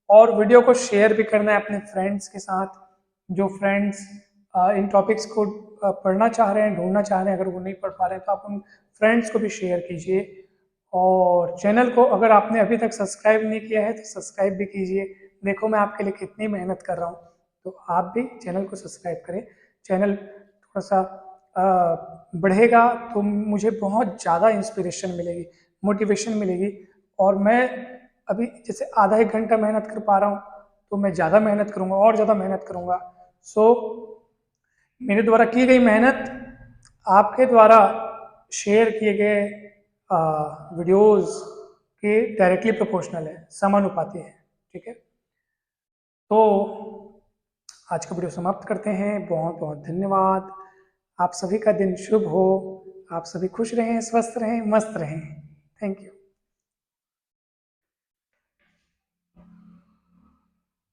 और वीडियो को शेयर भी करना है अपने फ्रेंड्स के साथ, जो फ्रेंड्स इन टॉपिक्स को पढ़ना चाह रहे हैं, ढूंढना चाह रहे हैं, अगर वो नहीं पढ़ पा रहे हैं तो आप उन फ्रेंड्स को भी शेयर कीजिए। और चैनल को अगर आपने अभी तक सब्सक्राइब नहीं किया है तो सब्सक्राइब भी कीजिए। देखो मैं आपके लिए कितनी मेहनत कर रहा हूँ, तो आप भी चैनल को सब्सक्राइब करें। चैनल थोड़ा सा बढ़ेगा तो मुझे बहुत ज़्यादा इंस्पिरेशन मिलेगी, मोटिवेशन मिलेगी, और मैं अभी जैसे आधा एक घंटा मेहनत कर पा रहा हूँ तो मैं ज़्यादा मेहनत करूँगा और ज़्यादा मेहनत करूँगा। सो मेरे द्वारा की गई मेहनत आपके द्वारा शेयर किए गए वीडियोस के डायरेक्टली प्रोपोर्शनल है, समानुपाती है। ठीक है, तो आज का वीडियो समाप्त करते हैं। बहुत बहुत धन्यवाद। आप सभी का दिन शुभ हो, आप सभी खुश रहें, स्वस्थ रहें, मस्त रहें। Thank you.